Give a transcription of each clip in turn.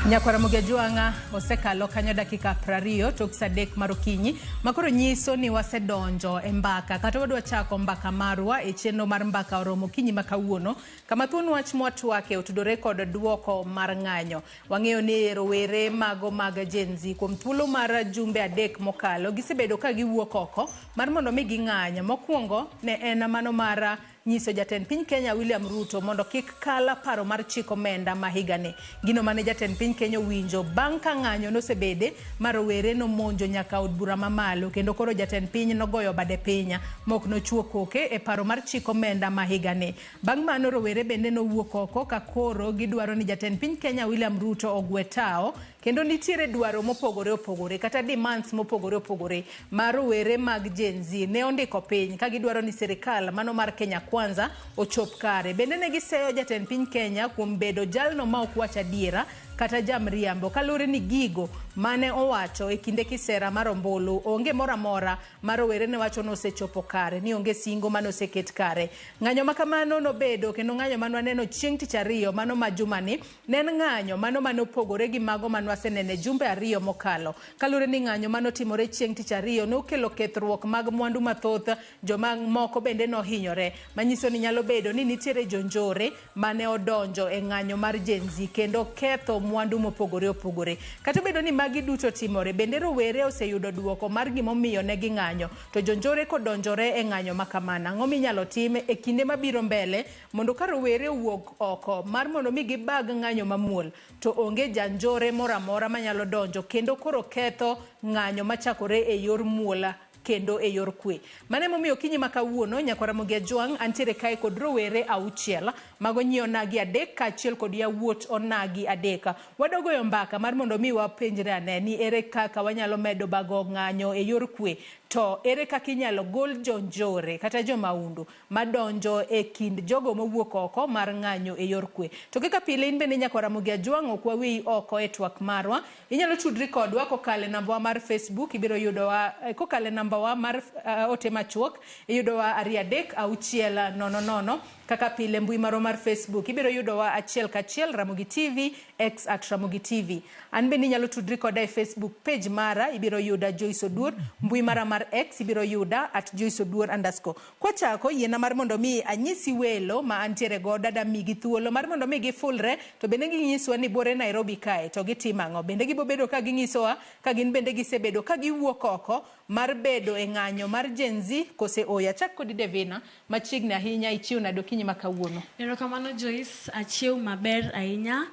Nyakwaramogi Ajuanga osekalo kanyo dakika 20 tok sadek marokinyi makoro nyiso ni wasedonjo e mbaka kata wadwa chako mbaka marwa e chenro mar mbaka oromo kinyi makawuono kama thuon wach mwatwake otudore kod duoko mar ng'anyo. Wang'eyo ni rowere mago mag Gen Z kuom thuolo mar jumbe adek mokalo gisebedo ka giwuok oko mar mondo mi ging'anyo. Mokwongo ne en mano mar nyiso jatend piny Kenya William Ruto mondo kik kala paro mar chiko omenda mahigani. Gino mane jatend piny Kenya winjo bang' ka ng'anyo nosebede marowere nomonjo nyaka od bura mamalo kendo koro jatend piny nogoyo bade pinya mok nochuo koke e paro mar chiko omenda mahigani. Bang' mano rowere bende nowuok oko ka koro gidwaro ni jatend piny Kenya William Ruto ogwe tao kendo nitiere dwaro mopogore opogore kata demands mopogore opogore mar rowere mag Gen Z ne ondiko piny ka gidwaro ni serikal mano mar Kenya Kwanza ochop kare. Bende ne giseyo jatend piny Kenya kuom bedo jalno ma ok wacha diera kata jamriambo kalure ni gigo mane owacho e kinde kisera mar ombulu onge moramora marowere ne wacho no osechopo kare ni onge singo mano oseket kare. Ng'anyo makamano nobedo kendo ng'anyo mano aneno chieng' tich ariyo mano majumani ne en ng'anyo mano opogore gi mago mano asenene jumbe ariyo mokalo kalure ni ng'anyo mano timore chieng' tich ariyo nokelo kethruok mag mwandu mathoth joma moko bende no hinyore manyiso ni nyalo bedo ni nitiere jonjore mane odonjo e ng'anyo mar Gen Z kendo ketho mwandu mopogore opogore. Kata bedo ni magi duto timore bende rowere oseyudo duoko mar gimomiyo ne ging'anyo to jonjore kodonjore e ng'anyo makamana. Ang'o minyalo tim e kinde mabiro mbele mondo ka rowere wuok oko mar mondo mi gibag ng'anyo mamuol to onge janjore moramora manyalo donjo kendo koro ketho ng'anyo machakore e yor muola kendo e yor kwe. Mane momiyo kinyi makawuono Nyakwaramogi Ajuang antiere kae kod rowere auchiel mago nyio nagi adek kaachiel kod yawuot onagi adek. Wadogoyo mbaka mar mondo mi wapenjre ane ni ere kaka wanyalo medo bago ng'anyo e yor kwe to ere kaka inyalo gol jonjore kata jomaundu madonjo e kind jogo mowuok oko mar ng'anyo e yor kwe. To kaka pile in bende Nyakwaramogi Ajuang ok wawi oko e twak marwa. Inyalo tudri kodwa kokale namba mar Facebook ibiro yudowa kokale namba wa mar ote machuok iyudowa 33600 kaka pile mbui maro mar Facebook ibiro yudowa achiel kachiel Ramogi TV X @Ramogi TV. An bende inyalo tudri koda e Facebook page mara ibiro yuda Joyce Oduor, mbui mara mar X ibiro yuda @Joyce Oduor_. Kwa chako yiena mar mondo mi anyisi welo ma antiere go dada migi thuolo mar mondo mi gifulre to bende ginyiswa ni bore Nairobi kae to gitimango bende gibobedo ka ginyisowa ka gin bende gisebedo ka giwuok oko mar bedo e ng'anyo mar Gen Z kose oya. Chak kodi Devina machiegni ahinya ichiw nado kinyi makawuono. Erokamano Joyce achiew maber ahinya.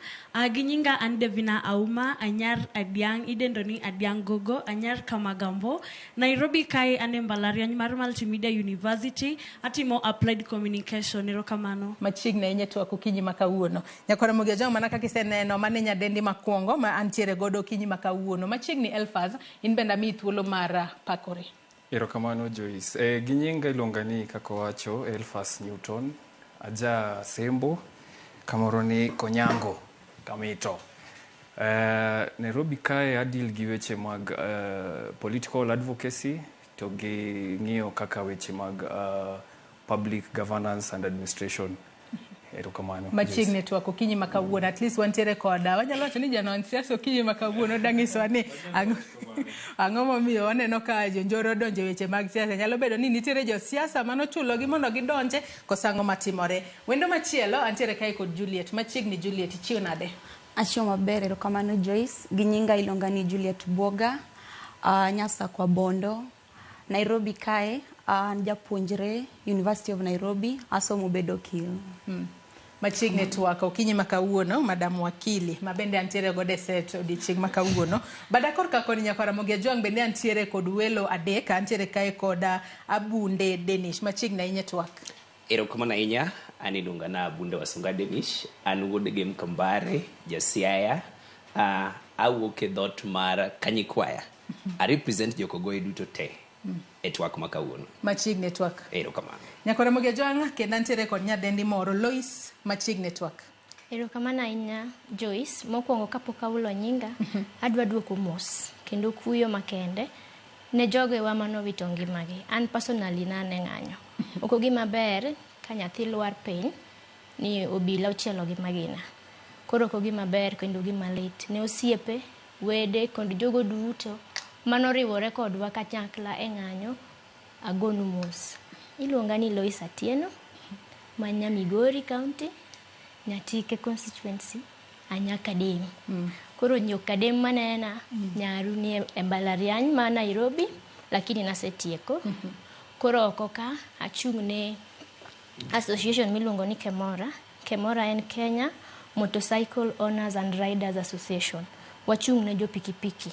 Ginyinga an Devina Auma anyar Adiang idendo ni Adiang Gogo anyar Kamagambo Nairobi kae ane mbalariany mar Multimedia University atimo applied communication. Erokamano machiegni ahinya Twak kinyi makawuono. Nyakwaramogi Ajuang mana kaka iseneno mane nyadendi makwongo ma antiere godo kinyi makawuono machiegni Elfaz in benda mi thuolo mar pakore. Erokamano Joyce. Ginyinga ilongani kaka wacho Elfas Newton aja Sembo kamoro ni Konyango Kamito. Nairobi kae adil gi weche mag political advocacy to gi ng'iyo kaka weche mag public governance and administration. Erokamano. Machiegni Twak kinyi makawuono at least wantiere koda wanyalo wacho ni janon siasa kinyi makawuono dangiswa ni ang'o momiyo waneno ka jonjoro donjo weche mag siasa. Nyalo bedo ni nitiere jo siasa manochulo gi mondo gidonje kosango matimore. Wendo machielo antiere kae kod Juliet machiegni. Juliet ichiw nade? Achiw maber. Erokamano Joyce. Ginyinga ilongani Juliet Boga nyasa kwa Bondo Nairobi kae japuonjre University of Nairobi asomo bedo kil. Machiegni Twak kinyi makawuono Madam Wakili mabende antiere gode set odichieng makawuono. Bada korka koni Nyakwaramogi Ajuang bende antiere kod welo adek antiere kae koda Abunde Denish machiegni ahinya Twak. Erokamano ahinya an iluonga na Abunde Wasunga Denish an wuod Gem Kambare Jasiaya awuok e dhot mar Kanyikwaya I represent Jokogoye duto te e Twak makawuono machiegni Twak. Erokamano. Nyakwaramogi Ajuang kendo antiere kod nyadendi moro Lois machiegni Twak. Erokamano ahinya Joyce. Mokwongo kapok awulo nyinga adwa duoko mos kendo kuyo makende ne jogewa manowito ngimagi. An personally nane ng'anyo ok gima ber ka nyathi lwar piny ni obila ochielo gi magina koro ko gima ber kendo gima lit ne osiepe wede kod jogo duto manoriwore kodwa kanyakla e ng'anyo agonu mos. Iluonga ni Lois Atieno manya Migori County, Nyatike constituency, Anyakadem. Koro Nyokadem manena nyaru ni e mbalariany ma Nairobi lakini nasetieko. Koro oko ka achung' ne association miluongo ni Kemora. Kemora en Kenya Motorcycle Owners and Riders Association. Wachung' ne jo pikipiki.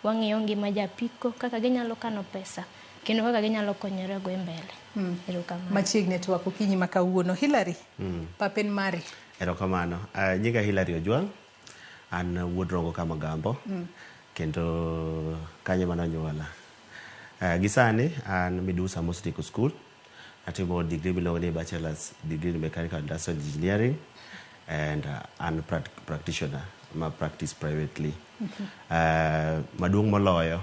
Wang'iyo ngima japiko kaka ginyalo kano pesa kendo kaka ginyalo konyore go mbele. Machiegni Twak okinyi ma kawuono. Hillary, papen mari. Erokamano. Nyinga Hillary Ojwang', an wuod Rongo kama Gambo, kendo kanyo manonyuola. Gisani, an Midusa Mositico School, atimo degree miluongo ni Bachelor's Degree in Mechanical and Industrial Engineering, and I'm a practitioner, ma practice privately. Maduong' moloyo,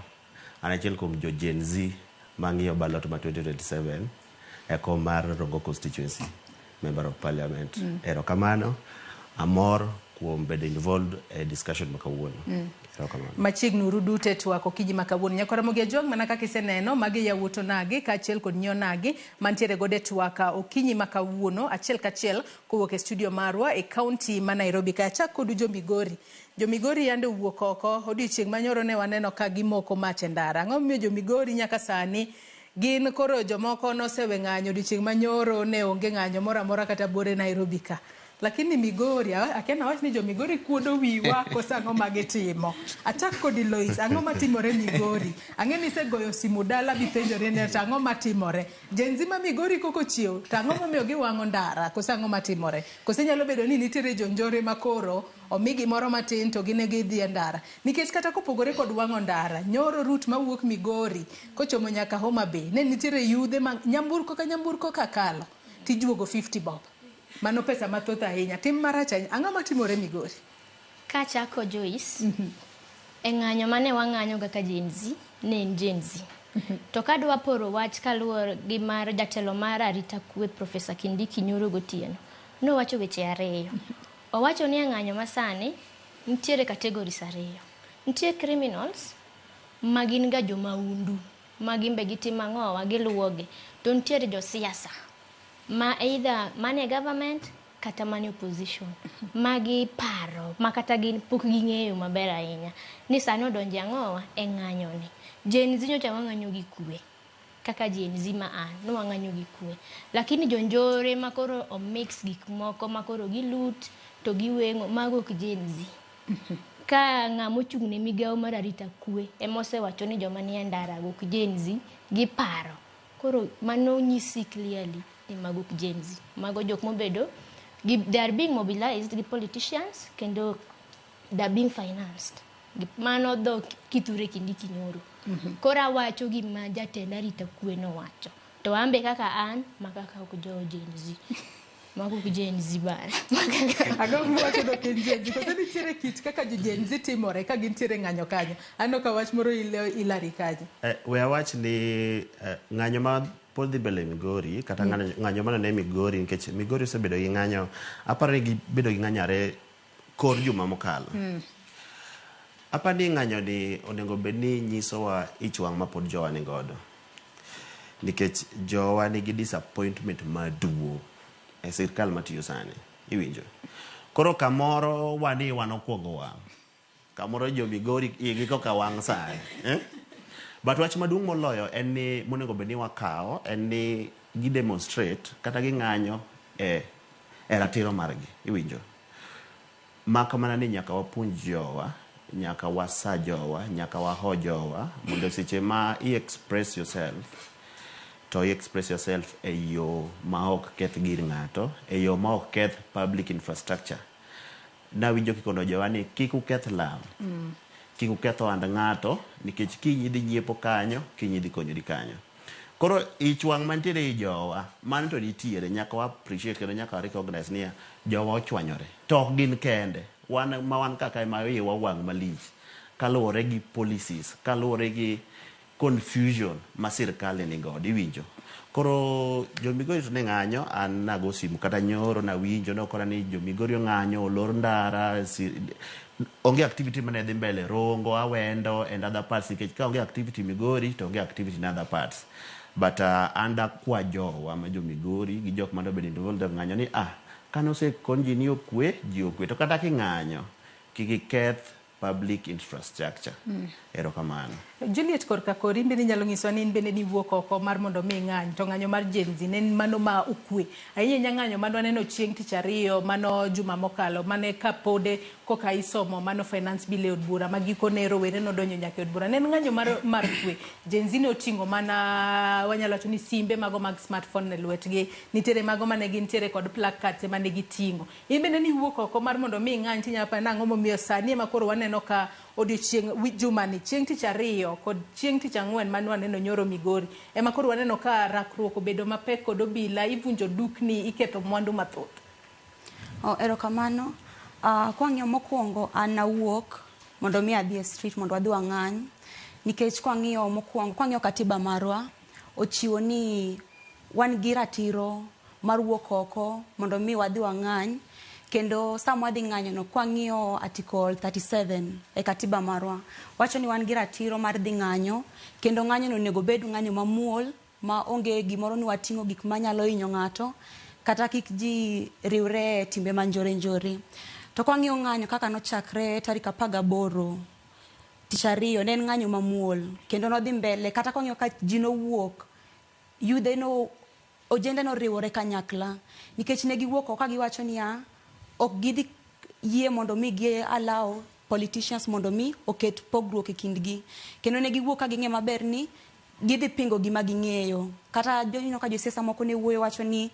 an achiel kuom jo Gen Z mang'iyo ballot ma 2027 e kom mar Rongo constituency, member of parliament. Erokamano, amor kuom bedo involved e discussion makawuono. Erokamano. Machiegni uru duto e Twak okinyi ma kawuono. Nyako Ramogi Ojwang' mana kaka iseneno, magi yawuoto nagi kaachiel kod nyio nagi mantiere godo e Twak okinyi ma kawuono, achiel kachiel kowuok e studio marwa e kaunti ma Nairobi. Ka achak kodu jo Migori. Jo Migori yande wuok oko, odiochieng' manyoro ne waneno ka gimoko mach e ndara. Ang'o momiyo jo Migori nyaka sani gin koro jomoko nosewe ng'anyo, odiochieng' manyoro ne onge ng'anyo moro amora kata buore Nairobi ka. Lakini Migori, akiana wach ni jo Migori kuodo wiwa koso ang'o magitimo. Achak kodi Lois, ang'o matimore Migori? Ang'e ni segoyo simu dala bipenjore ni ang'o matimore? Gen Z ma Migori koko chiew, ang'o momiyo giwang'o ndara koso ang'o matimore? Koso nyalo bedo ni nitiere jonjore makoro omigi moro matin to gine gidhi e ndara. Nikech kata kopogore kod wang'o ndara, nyoro route mawuok Migori kochomo nyaka Homa Bay, ne nitiere yudhe ma nyamburko kakalo tijuogo 50 bob. Mano pesa mathoth ahinya. Tim marach ahinya. Ang'o matimore Migori? Kachako Joyce, e ng'anyo mane wang'anyo kaka Gen Z, ne en Gen Z. To kadwa poro wach kaluwore gi mar jatelo mar arita kwe Profesa Kindiki nyoro gotieno, nowacho weche ariyo. Owacho ni ng'anyo masani nitiere categories ariyo. Nitie criminals magin ga jomaundu, magimbe gitimo ang'owa giluwogi. To nitiere josiasa ma either mane government kata mane opposition, magi paro ma kata gin pok ging'eyo maber ahinya ni sani odonje ang'owa e ng'anyo ni. Gen Z nyocha wang'anyo gi kwe kaka Gen Z ma an no wang'anyo gi kwe, lakini jonjore makoro o mix gik moko makoro gilut to giweng'o mago ok Gen Z. Ka ng'amo chung' ne migawo mar arita kwe emosewacho ni joma nie ndara ok Gen Z giparo, koro mano nyisi clearly ni mago Gen Z. Mago jok mobedo, they are being mobilized, the politicians, kendo they are being financed. Mano do Kithure Kindiki nyoro. Kora wacho gima jatend arita kwe no wacho. To ambe kaka an, makaka ok jo Gen Z. Mago Gen Z bana. Agam wacho do Gen Z. Koso nitiere kit kaka Gen Z timore ka gintiere ng'anyo kanyo. Ano ka wach moro ilari kanyo. We wach ni ng'anyo ma podhi bele Migori, kata ng'anyo mana ne Migori, nikech Migori osebedo gi ng'anyo, aparo ni gibedo gi ng'anyare kor juma mokalo. Aparo ni ng'anyo ni onego bed ni nyisowa ich wang' ma pod jowa ni godo. Nikech jowa nigi disappointment maduong' e sirkal matiyo sani, iwinjo. Koro kamoro wani wanokuogo wang'. Kamoro jo Migori igi koka wang' sani. But wach maduong' moloyo en ni monego bed ni wakawo en ni gidemonstrate kata ging'anyo e ratiro margi, iwinjo. Maka mana ni nyaka wapuonj jowa, nyaka wasa jowa, nyaka waho jowa, mondo seche ma express yourself, to express yourself e yo ma ok keth gir ng'ato, e yo ma ok keth public infrastructure. Nawinjo kikono jowa ni kik uketh lam. Kik uketho and ng'ato, nikech kinyi dhi nyiepo kanyo, kinyi dhi konyo di kanyo. Koro ich wang' mantiere i jowa, mano to nitiere, nyaka wa appreciate kendo nyaka recognize ni jowa ochwanyore. To ok gin kende, wan kaka ema iwa wang' malich, kaluwore gi policies, kaluwore gi confusion ma sirkal ni god, iwinjo. Koro jo-Migori to ne ng'anyo, an nago simu kata nyoro nawinjo nokora ni jo-Migori ng'anyo, olor ndara, onge activity mane dhi mbele, Rongo, Awendo and other parts, nikech ka onge activity Migori to onge activity in other parts. But an dakwa jowa ma jo-Migori gi jok mane obedo involved ng'anyo ni kane osekon ji ni okwe, ji okwe. To kata king'anyo, kik iketh public infrastructure. Erokamano. Juliet Korkakori bende nyalo nyiso ni bende ni wuok oko mar mondo mi ng'any to ng'anyo mar Gen Z ne mano ma ukwe. Ahinya ng'anyo mano neno chieng' tich ariyo mano juma mokalo mane kapode koka isomo mano finance bill e od bura magiko ne Rowere no donjo nyaka od bura. Ne ng'anyo mar kwe. Gen Z ne oting'o mana wanyalo wacho ni simbe mago mag smartphone ne lwetgi. Nitere mago mane gintiere kod placards mane giting'o. Bende ni wuok oko mar mondo mi ng'any tinya pa nang'o momiyo sani ma koro waneno ka odiochieng' juma ni chieng' tich ariyo kod chieng' tich ang'wen mane waneno nyoro Migori ema koro waneno ka rakruok obedo mapek kod obila, ivunjo dukni, iketho mwandu mathoth. Erokamano. Kwang'iyo mokwongo an nawuok mondo mi adhi e street mondo wadhi wang'any, nikech kwang'iyo mokwongo, kwang'iyo katiba marwa ochiwo ni wan gi ratiro mar wuok oko mondo mi wadhi wang'any. Kendo sama wadhi ng'anyo no, kwang'iyo article 37 e katiba marwa wacho ni wan gi ratiro mar dhi ng'anyo, kendo ng'anyo no onego bed ng'anyo mamuol ma onge gimoro ni wating'o gik manyalo hinyo ng'ato kata kik ji riwre timbe manjore njore. To kwang'iyo ng'anyo kaka nochakre tarik 18 tich ariyo, ne en ng'anyo mamuol kendo nodhi mbele. Kata kwang'iyo ka ji nowuok, yudhe no, ojende no riwore kanyakla, nikech ne giwuok ka giwacho ni ok gidhi yie mondo mi gi allow politicians mondo mi oket pogruok e kindgi. Kendo ne giwuok ka ging'e maber ni gidhi pingo gima ging'eyo. Kata ka josiasa moko ne wuoyo wacho ni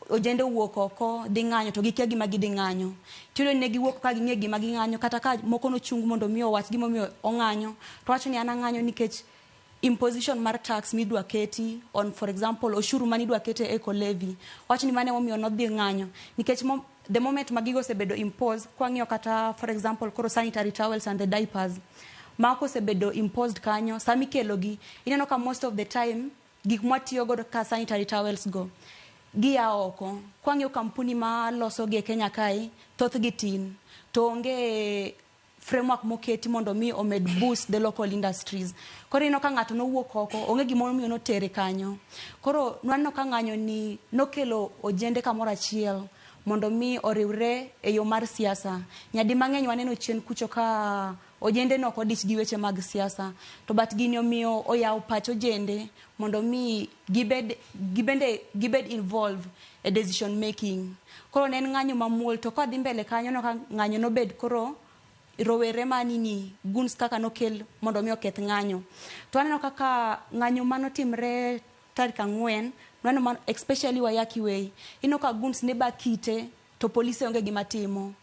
ojende wuok oko dhi ng'anyo to gikia gima gidhi ng'anyo. Tiyudo ne giwuok ka ging'e gima ging'anyo, kata ka moko nochung mondo mi owach gima omiyo ong'anyo, to wacho ni an ang'anyo nikech imposition mar tax midwa keti on, for example, oshuru mani dwa kete eco levy. Wacho ni mane omiyo nodhi ng'anyo, nikech the moment magigo osebedo impose, kwang'iyo kata for example koro sanitary towels and the diapers mako osebedo imposed kanyo, sami kelo gi ineno ka most of the time gik mwatiyo godo ka sanitary towels go gia oko. Kwang'iyo kampuni ma loso gi e Kenya kae thoth gi tin, to onge framework moketi mondo mi omed boost the local industries. Koro ineno ka ng'ato nowuok oko, onge gimoro miyo notere kanyo. Koro nwaneno ka ng'anyo ni nokelo ojende kamoro achiel mondo mi oriwre e yo mar siasa. Nyadi mang'eny waneno chien kucho ka ojende no kodich gi weche mag siasa, to bat gini omiyo oyaw pach ojende mondo mi gibed involved e decision making. Koro ne en ng'anyo mamuol, to ka dhi mbele kanyo no ka ng'anyo no bed koro Rowere manini guns kaka nokel mondo mi oketh ng'anyo. To aneno kaka ng'anyo manotimre tarik 4 nwaneno especially Wayaki Way, ino ka guns ne ba kite to polisi onge gima timo.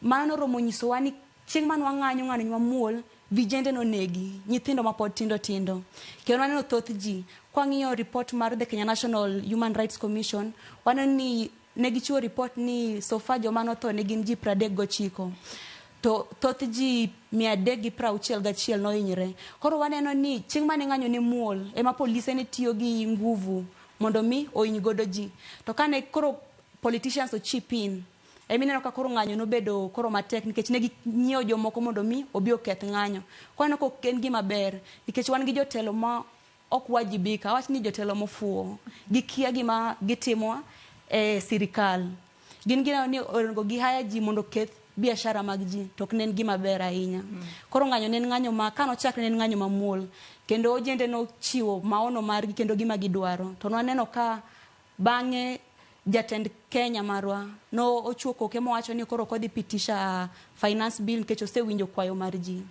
Mano noromo nyisowa ni chieng' man wang'anyo ng'anyo mamuol, vijende no negi, nyithindo mapod tindo. Kendo waneno thoth ji, kwang'iyo report mar the Kenya National Human Rights Commission, waneno ni negichiwo report ni so far joma notho ne gin ji 39. To thoth ji 361 nohinyre. Koro waneno ni chieng' mane ng'anyo ne muol ema polise ne tiyo gi nguvu mondo mi ohiny godo ji. To kane koro politicians o chip in, emineno ka koro ng'anyo nobedo koro matek, nikech ne ginyiewo jomoko mondo mi obi oketh ng'anyo. Kwano ko ken gima ber, nikech wan gi jotelo ma ok wajibika, awach ni jotelo mofuo, gikia gima gitimo e sirikal. Gin gina ni orengo gi haya ji mondo keth biashara mag ji, to nen gima ber ahinya. Koro ng'anyo nen ng'anyo ma kano chakre nen ng'anyo mamuol, kendo ojende no chiwo maono margi kendo gima gidwaro. To nwaneno ka bang'e jatend Kenya marwa no ochuo koke mowacho ni koro kodhi pitisha finance bill nikech osewinjo kwayo mar ji.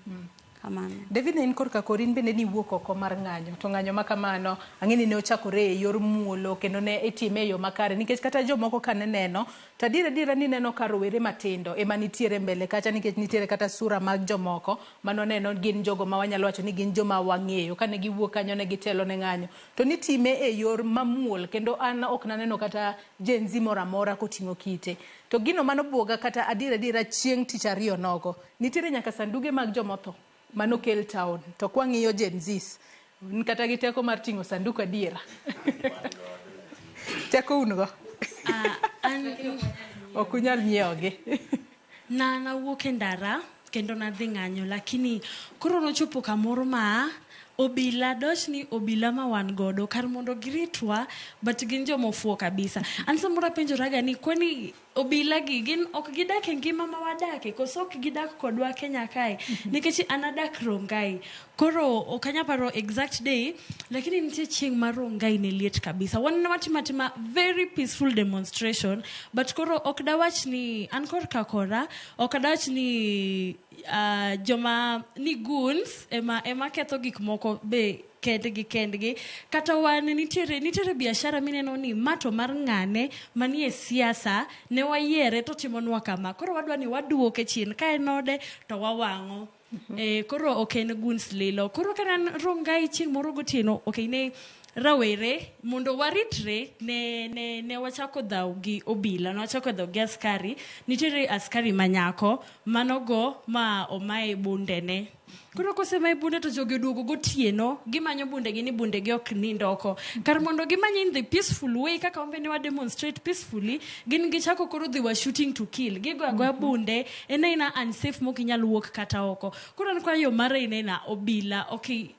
Kamano. David ne Korkakori bende ni wuok oko mar ng'anyo, to ng'anyo ma kamano ang'eni ne ochakore e yor muolo kendo ne itime e yo makare, nikech kata jomoko kane neno to adiera ni neno ka rowere matindo ema nitiere mbele kacha, nikech nitiere kata sura mag jomoko mano neno gin jogo ma wanyalo wacho ni gin joma wang'eyo kane giwuok kanyo ne gitelo ne ng'anyo, to nitime e yor mamuol, kendo an ok naneno kata Gen Z moro amora koting'o kite. To gino mano buoga kata adiera chieng' tich ariyo nogo nitiere nyaka sanduge mag jomotho mano kel town. To kwang'iyo Gen Zs Kata gi teko mar ting'o sanduku adiera. Teko ungo. Ok unyal nyiewogi. Nawuok e ndara kendo nadhi ng'anyo, lakini koro nochopo kamoro ma obila doch ni obila ma wan godo kar mondo giritwa, but gin jomofuo kabisa. An samoro apenjoraga ni kwani obila gi gin ok gidak e ngima ma wadake, koso ok gidak kodwa Kenya kae, nikech an adak Rongai. Koro ok anya paro exact day, lakini nitie chieng' mar Rongai ne liet kabisa. Wan watimo very peaceful demonstration, but koro ok dawach ni an kor kakora, ok dawach ni joma ni goons ema ketho gik moko be kendgi kata wan nitiere biashara mineno ni mato mar ng'ane manie siasa ne wayiere to timonwa kama, koro wadwa ni waduoke chien ka en ode to wawang'o. Koro ok en goons lilo. Koro kana Rongai chieng' moro gotieno, ok ne Rowere mondo waritre ne wachako dhaw gi obila, ne wachako dhaw gi askari. Nitiere askari manyako manogo ma omae bundene. Koro kosemae bunde to jogi oduogo gotieno, gimanyo bundegi ni bundegi ok nindoko. Kar mondo gimanye in the peaceful way, kaka ombe ne wa demonstrate peacefully, gin gichako koro they were shooting to kill. Gigo agoya bunde, ena unsafe mok inyal wuok kata oko. Koro nkwa yo mare ina obila, okay,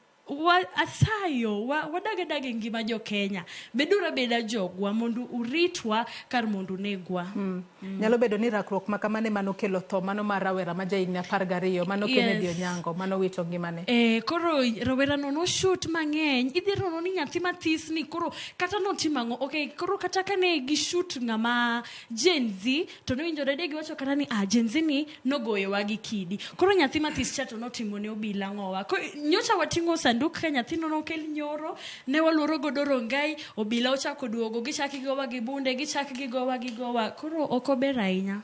asayo wadage ngima jo Kenya, bedura beda jogwa mondo uritwa kar mondo negwa. Nyalo bedo ni rakruok makamane manokelo tho mano mar rawera ma jahigni 12 mano Kennedy Onyango mano wito ngimane. Koro rawera no shoot mang'eny, idhiro no ni nyathi mathis ni koro kata notimango, okay, koro kata kane gi shoot ng'ama Gen Z to no winjo dede giwacho kata ni Gen Z ni nogoyo wa gi kidi. Koro nyathi mathis cha to notimo ne obila ng'owa. Nyocha watingo sanduku ka nyathino nokel nyoro, ne waluoro godo Rongai, obila ochako duogo, gichaki gigowa gi bunde, gichaki gigowa, koro okober ahinya.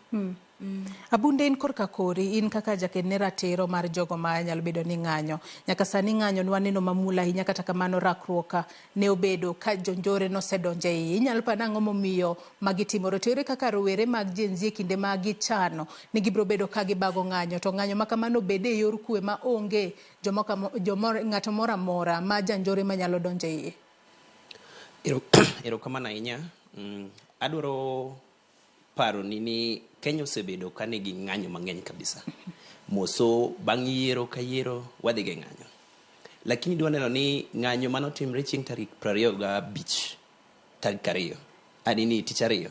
Abunde in korka kori, in kaka jakene ratiro mar jogo ma nyalo bedo ni ng'anyo. Nyaka sani ng'anyo nwaneno mamula ahinya, kata kamano rakruoka ne obedo ka jonjore nosedonje iye. Inyalo pa nang'o momiyo magitimore tere kaka rowere mag Gen Z kinde ma gichano ni gibro bedo ka gibago ng'anyo, to ng'anyo makamano bede e yor kwe ma onge ng'ato moro amora ma janjore manyalo donje iye. Erokamano ahinya. Adwaro paro ni Kenya osebedo ka nigi ng'anyo mang'eny kabisa. Moso bang' yiero ka yiero wadhi ge ng'anyo. Lakini dwa neno ni ng'anyo manotimre chieng' tarik 25 tarik 2 adini tich ariyo,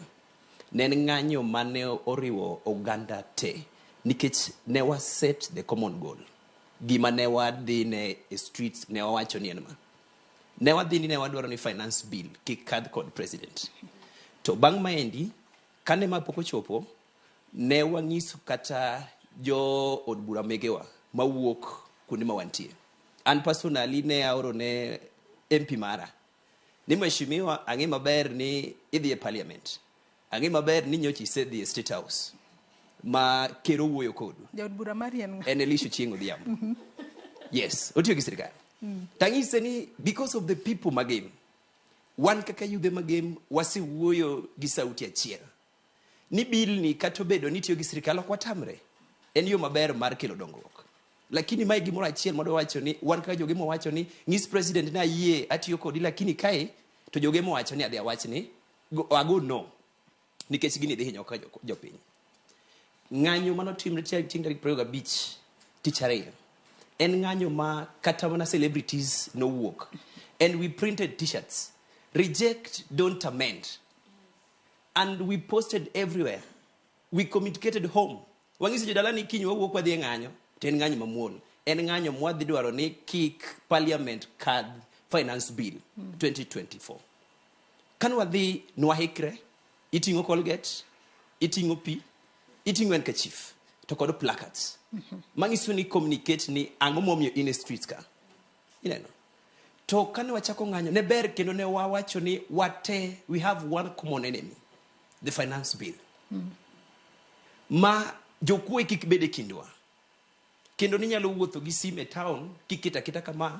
ne en ng'anyo mane oriwo oganda te, nikech ne wa set the common goal. Gima ne wadhi ne streets ne wawacho ni en ma. Ne wadhi ni ne wadwaro ni finance bill kik kadh kod president. To bang' maendi kane ma pok ochopo, ne wang'iso kata jo od bura megewa mawuok kuonde ma wantie. An personally ne aoro ne MP mara ni mheshimiwa, ang'e maber ni idhi e parliament, ang'e maber ni nyochi isedhi e state house ma kero wuoyo kodu. Ja od bura mari en Elisha Chieng' Odhiambo. Yes, otiyo gi sirikal. Tang'ise ni because of the people magame, wan kaka yudhe magame wasiwuoyo gi sauti achiel. Ni bill ni kata obedo ni tiyo gi sirikal ok watamre, en yo maber mar kelo dongruok. Lakini mae gimoro achiel modo wacho ni wan kaka jogemo wacho ni ng'is president na yie atiyo kodi, lakini kae to jogemo wacho ni adhi awach ni ago no, nikech gini dhi hinyo ka jopiny. Ng'anyo manotimre chieng' tarik 25 tich ariyo en ng'anyo ma kata mana celebrities no wuok, and we printed t-shirts, reject, don't amend. And we posted everywhere. We communicated home. Wangisi jodala ni kinyo wuok wadhi ng'anyo, to en ng'anyo mamuol. En ng'anyo mwadhi dwaro ni kik parliament kad finance bill 2024. Kan wadhi nwahikre, iting'o Colgate, iting'o pi, iting'o en kachif, to kod placards. Mangiso ni communicate ni ang'o momiyo in streets ka. Ineno. To kane wachako ng'anyo, ne ber kendo ne wawacho ni wate, we have one common enemy, the finance bill. Ma jokwe kik bede kindwa. Kendo ni nyalo wuotho gi sim e town, kikita kita kama,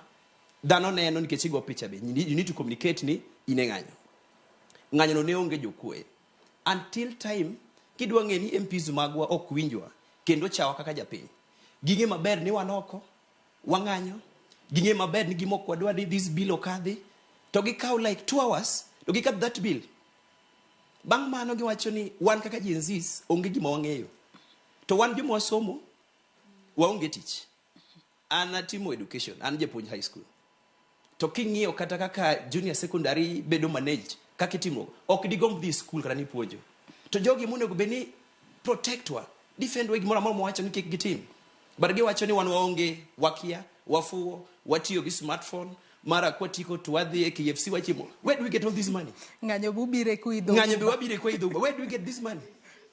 dhano neno nikech igo picha be. You need to communicate ni ine ng'anyo. Ng'anyo no ne onge jokwe. Until time, kidwa ng'e ni MPs magwa ok winjwa, kendo chawa kaka japiny. Gige maber ni wanoko, wang'anyo, Ging'e maber ni gimok wadwa ni this bill okadhi. To gikaw like 2 hours. To gikadh that bill. Bang' mano giwacho ni wan kaka Gen Zs onge gima wang'eyo. To wan joma wasomo waonge tich. An atimo education, an japuonj high school. To king'iyo kata kaka junior secondary bedo managed, kaka itimo, ok digomb dhi school kata ni puonjo. To jogi monego bed ni protect wa, defend wa gimoro amora mowacho ni kik gitim. But giwacho ni wan waonge, wakia, wafuo, watiyo gi smartphone, mara kwatiko to wadhi e KFC wachimo. Where do we get all this money? Ng'anyo bubire kuidho. Ng'anyo be wabire kuidho. Where do we get this money?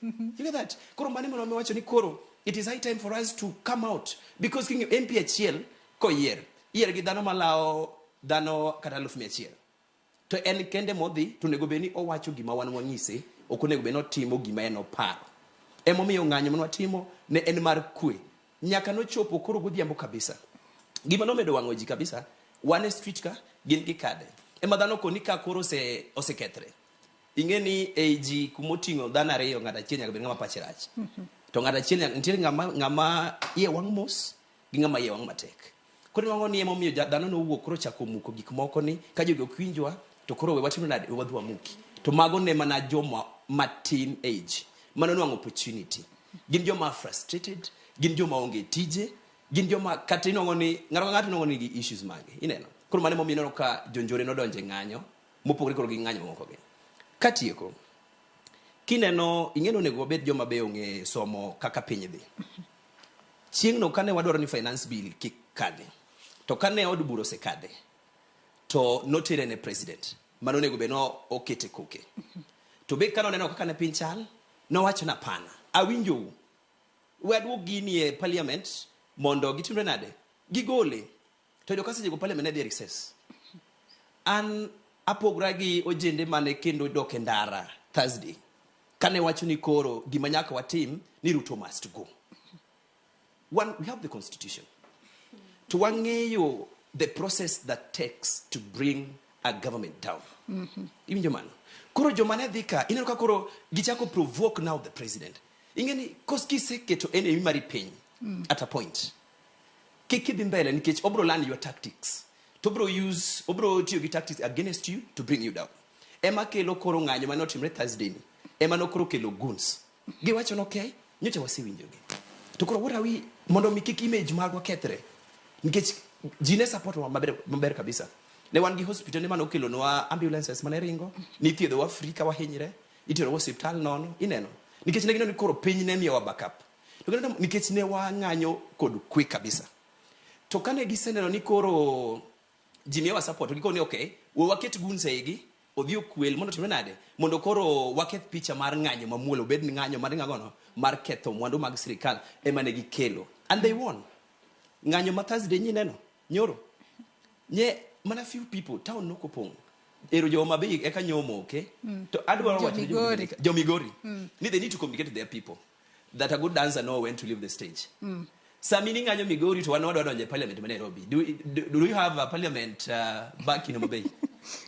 You get that? Koro mane mono wacho ni koro it is high time for us to come out because king MP achiel ko yier gi dhano malao dhano kata 100,000. To en kende modhi to nego beni owacho gima wan wang'ise, ok onego beni otimo gima en oparo. Emomiyo ng'anyo mane watimo ne en mar kwe. Nyaka nochopo koro godhiambo kabisa. Gima nomedo wang'o ji kabisa, one street ka gin gi kade. Ema dhano koni ka koro osekethre. Ing'eni ji kumoting'o dhano ariyo ng'ato achiel nyaka bed ng'ama pache rach. To ng'ato achiel nitie ng'ama iye wang' mos gi ng'ama iye wang' matek. Koro nwang'o ni emomiyo dhano nowuok koro chako muko gik moko ni ka jogi ok winjwa to koro we watimo nade wadhi wamuki. To mago ne mana joma matin age. Mano nwang'o opportunity. Gin joma frustrated, gin joma onge tije, gin joma kata inwang'o ni ng'ato nwang'o ni gi issues mage. Ineno. Koro mane momiyo ineno ka jonjore nodonje ng'anyo mopogore koro gi ng'anyo moko gi. Katieko. Kineno ing'eno nego wabed joma be ong'e somo kaka piny dhi. Chieng' no kane wadwaro ni finance bill kik kane. To kane od buro sekade. To notere ne president. Mano nego be no okete koke. To be kano neno kaka ne piny chal, no wacho na pana. Awinjo wadwo gini e parliament mondo gitimre nade. Gigole. To jo kasi jego parliament ne dhi recess. An apogra gi ojende mane kendo dok e ndara Thursday. Kane wacho ni koro gima nyaka watim ni Ruto must go. One, we have the constitution. To wang'eyo the process that takes to bring a government down. Even jomano. Koro jomane dhika, ineno ka koro gichako provoke now the president. Ingeni koski seketo enemy mari piny at a point. Kiki mbele nikech obro learn your tactics. To obro tiyo gi tactics against you to bring you down. Ema kelo koro ng'anyo mane otimre Thursday ni. Ema no koro kelo goons. Giwacho no okay, nyocha wasiwinjogi. To koro what are we mondo mi kik image magwa kethre. Nikech jine support wa maber kabisa. Ne wan gi hospital ne mano kelo no ambulances mane ringo, ni thiedho wa Afrika wa hinyre, itero wa hospital nono, ineno. Nikech ne gino ni koro piny ne miyo wa backup. To kendo nikech ne wa ng'anyo kod kwe kabisa. To kane giseneno ni koro jimiyo wa support giko ni okay, we waket gunse igi, odhi okwel mondo timre nade, mondo koro waketh picha mar ng'anyo mamuolo, bed ni ng'anyo mar ng'agono mar ketho mwandu mag sirikal ema ne gikelo. And they won. Ng'anyo ma Thursday neno, nyoro. Nye mana few people town no kopong. Ero jo mabe eka nyomo, okay? To adwaro wacho Jomigori. They need to communicate to their people that a good dancer know when to leave the stage. Samini ng'anyo Migori to wadwa donje parliament ma Nairobi. Do you have a parliament back in Mumbai?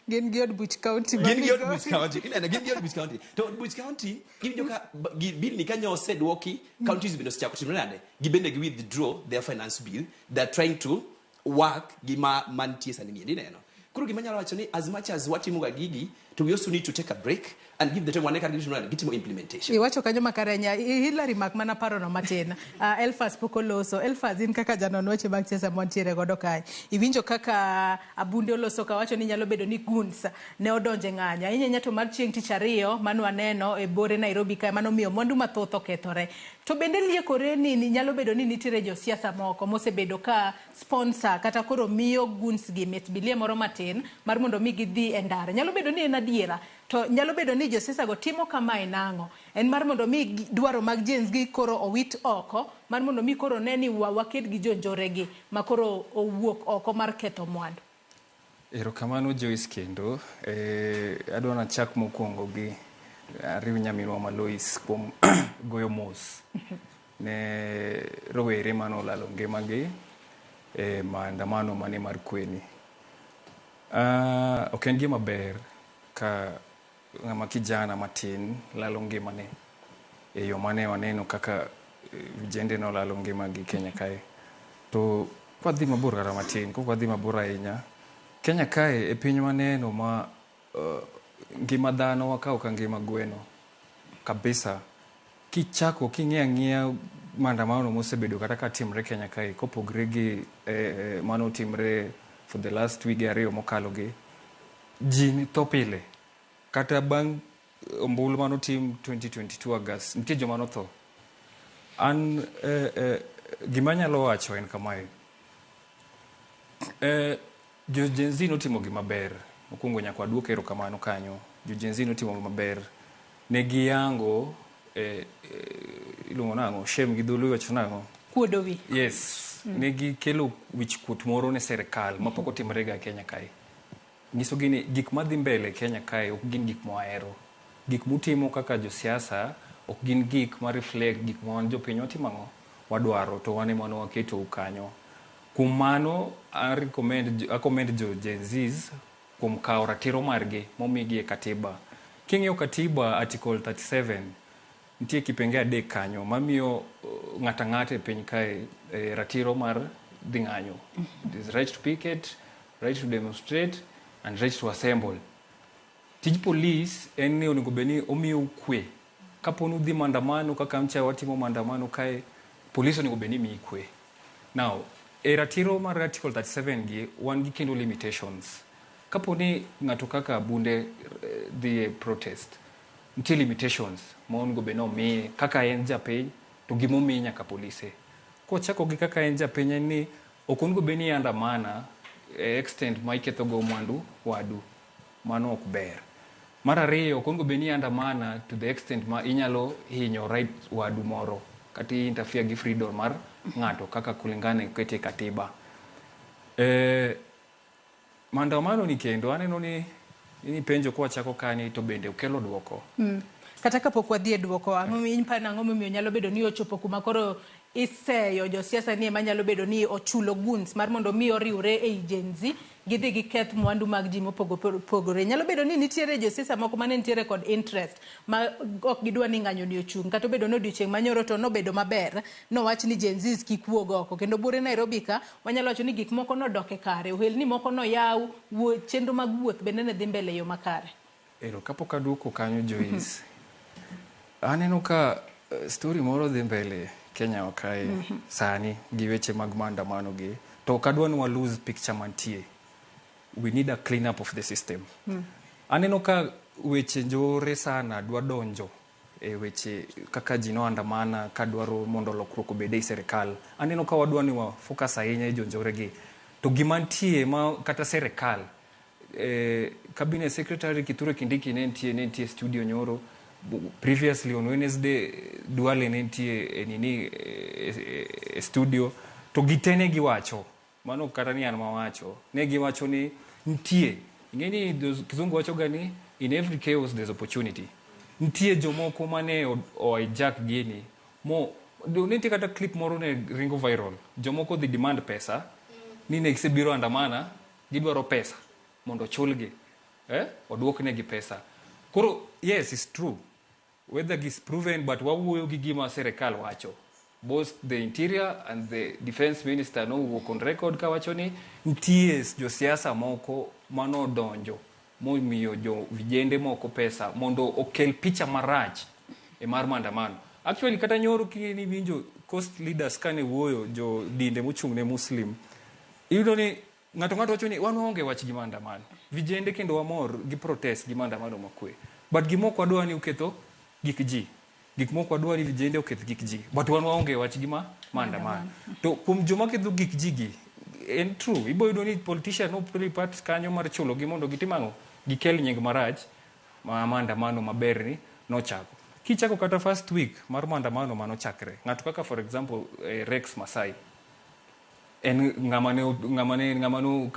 Gin gi od Buch County. Gin gi od Buch County. Gin gi od Buch County. To Buch County giwinjo ka bill ni kanyo osedwoki counties bino chako timre nade. Gibende gi withdraw their finance bill. They are trying to work gima mantie sani miendi neno. Kuro gima nyalo wacho ni as much as watimo ga gigi, to we also need to take a break and give the time waneka gitimo implementation. Iwacho kanyo makarenya Hillary mak mana paro no matin. Elfas pokoloso. Elfas in kaka janon weche mag siasa montiere godo kae. Iwinjo kaka abunde oloso ka wacho ni nyalo bedo ni guns ne odonje ng'anya. Inyanya to mar chieng' tich ariyo manu aneno e bore Nairobi kae mano miyo mwandu mathoth okethore. To bende liekore ni nyalo bedo ni nitiere jo siasa moko mosebedo ka sponsor kata koro miyo guns gi met bilie moro matin mar mondo mi gidhi e ndara. Nyalo bedo ni en adiera. To nyalo bedo ni jo siasa go timo kama inang'o. En mar mondo mi dwaro mag gens gi koro owit oko, mar mondo mi koro neni waked gi jonjore gi ma koro owuok oko mar ketho mwandu. Erokamano Joyce kendo adwana chak mokwongo gi ariw nyaminwa ma Lois kuom goyo mos ne rowere mano lalo ngimagi maandamano mane mar kweni. Ok en gima ber ka ng'ama kijana matin lalo ngimane e yo mane waneno kaka vijende no lalo ngimagi Kenya kae. To kwa dhi mabor kata matin, kwa dhi mabor ahinya. Kenya kae e piny maneno ma ngima dhano wakaw ka ngima gweno kabisa. Kichako king'e ang'eya maandamano mosebedo kata ka timre Kenya kae kopogre gi mano timre for the last week ariyo mokalo gi ji ni tho pile kata bang' ombulu mano tim 2022 August nitie joma notho. An gima nyalo wacho en kamae, jo Gen Z notimo gima ber. Mokwongo nyaka waduok erokamano kanyo. Jo Gen Z notimo gima ber, ne giyango iluongo nang'o, shem gi dholuo wacho nang'o, kuodo wi. Yes, ne gikelo wich kuot moro ne serikal mapok otimre ga Kenya kae. Nyiso gini gik madhi mbele Kenya kae ok gin gik mohero. Gik mutimo kaka josiasa ok gin gik ma reflect gik ma wan jopiny watimo wadwaro, to wane mano waketo kanyo. Kuom mano I commend jo Gen Zs kuom kawo ratiro margi momigi e katiba. King'iyo katiba article 37 nitie kipenge 3 kanyo mamiyo ng'ata ng'ata e piny kae ratiro mar dhi ng'anyo. It is right to picket, right to demonstrate and right to assemble. Tij police en ni onego bedni omiyo kwe. Kapo ni dhi maandamano kaka mcha watimo maandamano kae, police onego bedni miyi kwe. Now, ratiro mar article 37 gi wan gi kendo limitations. Kapo ni ng'ato kaka bunde dhi protest, nitie limitations ma onego bedni omiye kaka en japiny to gimomiye nyaka polise. Kochako gi kaka en japiny en ni ok onego bedni andamana extent ma iketho go mwandu wadu. Mano ok ber. Mar ariyo, ok onego bedni andamana to the extent ma inyalo hinyo right wadu moro kata interfere gi freedom mar ng'ato kaka kulingana ikete katiba. Maandamano ni kendo aneno ni penjo kwa chako kani to bende okelo duoko. Kata kapok wadhi e duoko, ang'o momiyo nyalo bedo ni ochopo kuma koro iseyo josiasa ni ema nyalo bedo ni ochulo guns mar mondo mi oriwre e Gen Z gidhi giketh mwandu mag ji mopogore. Nyalo bedo ni nitiere josiasa moko mane nitiere kod interest ma ok gidwa ni ng'anyo ni ochung', kata bedo no odiochieng' manyoro to nobedo maber nowach ni Gen Z kik wuog oko. Kendo bure Nairobi ka wanyalo wacho ni gik moko nodok e kare, ohelni moko noyaw, chenro mag wuoth bende ne dhi mbele yo makare. Kapok aduoko kanyo Joyce, aneno ka story moro dhi mbele Kenya wakae sani gi weche mag maandamano gi, to ok adwa ni wa lose picture mantie. We need a clean up of the system. Aneno ka weche njore sana dwa donjo e weche kaka ji no andamana ka dwaro mondo lokruok obede e serikal. Aneno ka wadwa ni wa focus ahinya e jonjore gi. To gimantie ma kata serikal, cabinet secretary Kithure Kindiki ne ntie studio nyoro. Previously on Wednesday Duale ne ntie studio, to gitene giwacho mano kata ni an mawacho ne giwacho ni ntie ingeni kizungu wacho gani, in every chaos there's opportunity. Ntie jomoko mane o hijack gini mo nitie kata clip moro ne ringo viral, jomoko dhi demand pesa ni ne gisebiro andamana gidwaro pesa mondo chulgi oduokne gi pesa. Koro yes, it's true whether it's proven, but wawuoyo gi gima serikal wacho. Both the interior and the defense minister no work on record ka wacho ni ntie josiasa moko mano donjo momiyo jo vijende moko pesa mondo okel picha marach e mar maandamano. Actually kata nyoro kini winjo coast leaders kane wuoyo jo dinde mochung' ne Muslim, iyudo ni ng'ato wacho ni wan onge wach gi maandamano, vijende kendo wamor gi protest gi maandamano makwe, but gimoko adwa ni uketho gik ji, gik moko adwa ni vijende oketh gik ji, but wan waonge wach gi maandamano. To kuom joma ketho gik ji gi, en true ibo yudo ni politician no play part kanyo mar chulo gi mondo gitim ang'o, gikel nying marach ma maandamano maber ni nochako. Kichako kata first week mar maandamano manochakre, ng'ato kaka for example Rex Masai en ngamane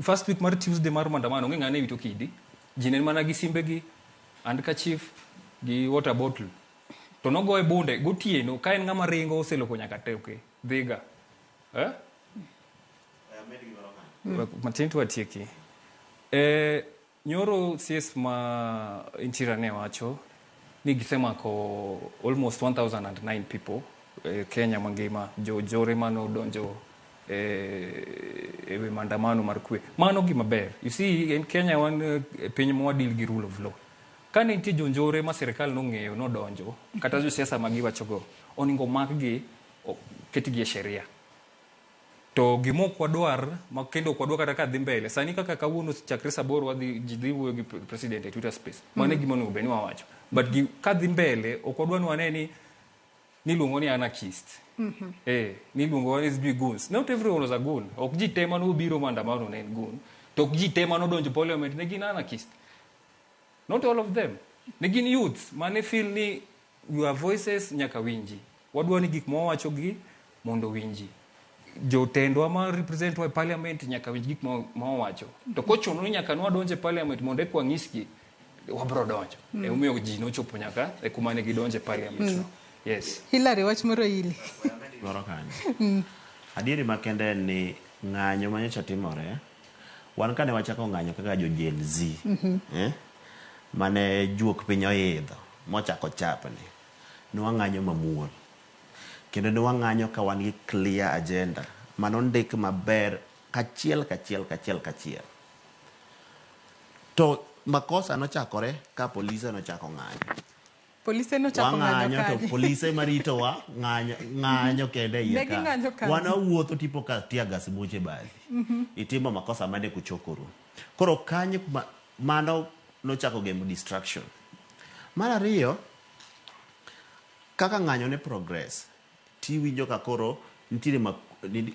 first week mar Tuesday mar maandamano ng'ane wito kidi jinen mana gi simbe gi handkerchief gi water bottle, to nogoe bunde gotieno ka en ng'ama ringo oseloko nyaka teke dhiga matin tu atieki. Nyoro CS ma interior ne wacho ni gisemako almost 1009 people Kenya mangima, jore mano donjo ewe maandamano mar kwe. Mano gima ber. You see, in Kenya wan piny mwadil gi rule of law. Kane nitie jonjore ma sirikal nong'eyo nodonjo, kata josiasa ma giwachogo, oningo makgi ketgi e sheria. To gimok wadwar, ma kendo ok wadwar kata ka dhi mbele, sani kaka kawuono chakre saboro ji dhi wuoyo gi president e Twitter space. Mano e gima onego bed ni wawacho. But ka dhi mbele, ok wadwar ni wane ni luongo ni anarchist. Ni luongo ni goons. Not everyone was a goon. Ok ji te mano biro maandamano ne en goon. To ok ji te mano donjo parliament ne gin anarchist. Not all of them. Ne gin youths mane feel ni your voices nyaka winji. Wadwar ni gik mawacho gi mondo winji. Jotendwa ma represent wa parliament nyaka winji gik mawacho. To kochuno ni nyaka nwa donje parliament mondo e kwa ngiski wabro donjo. Umiyo ji nochopo nyaka e kuma ne gidonje parliament. Yes. Hilary wach moro ili. Moro kanyo. Adieri makende ni ng'anyo manyocha timore. Wan kane wachako ng'anyo kaka jo Gen Z. Mane juok piny oidho mochako chapni. Nwang'anyo mamuol. Kendo nwang'anyo ka wan gi clear agenda. Mano ndik maber kachiel. To makosa nochakore ka polise nochako ng'anyo. Polise nochako ng'anyo kaje. To polise marito wa ng'anyo kende iye ka. Wana wuotho tipo ka tiagas moche baadhi. Itimo makosa mane kuchokoro. Koro kanyo mano nochako game distraction. Mar ariyo, kaka ng'anyo ne progress, tiwinjo ka koro nitiere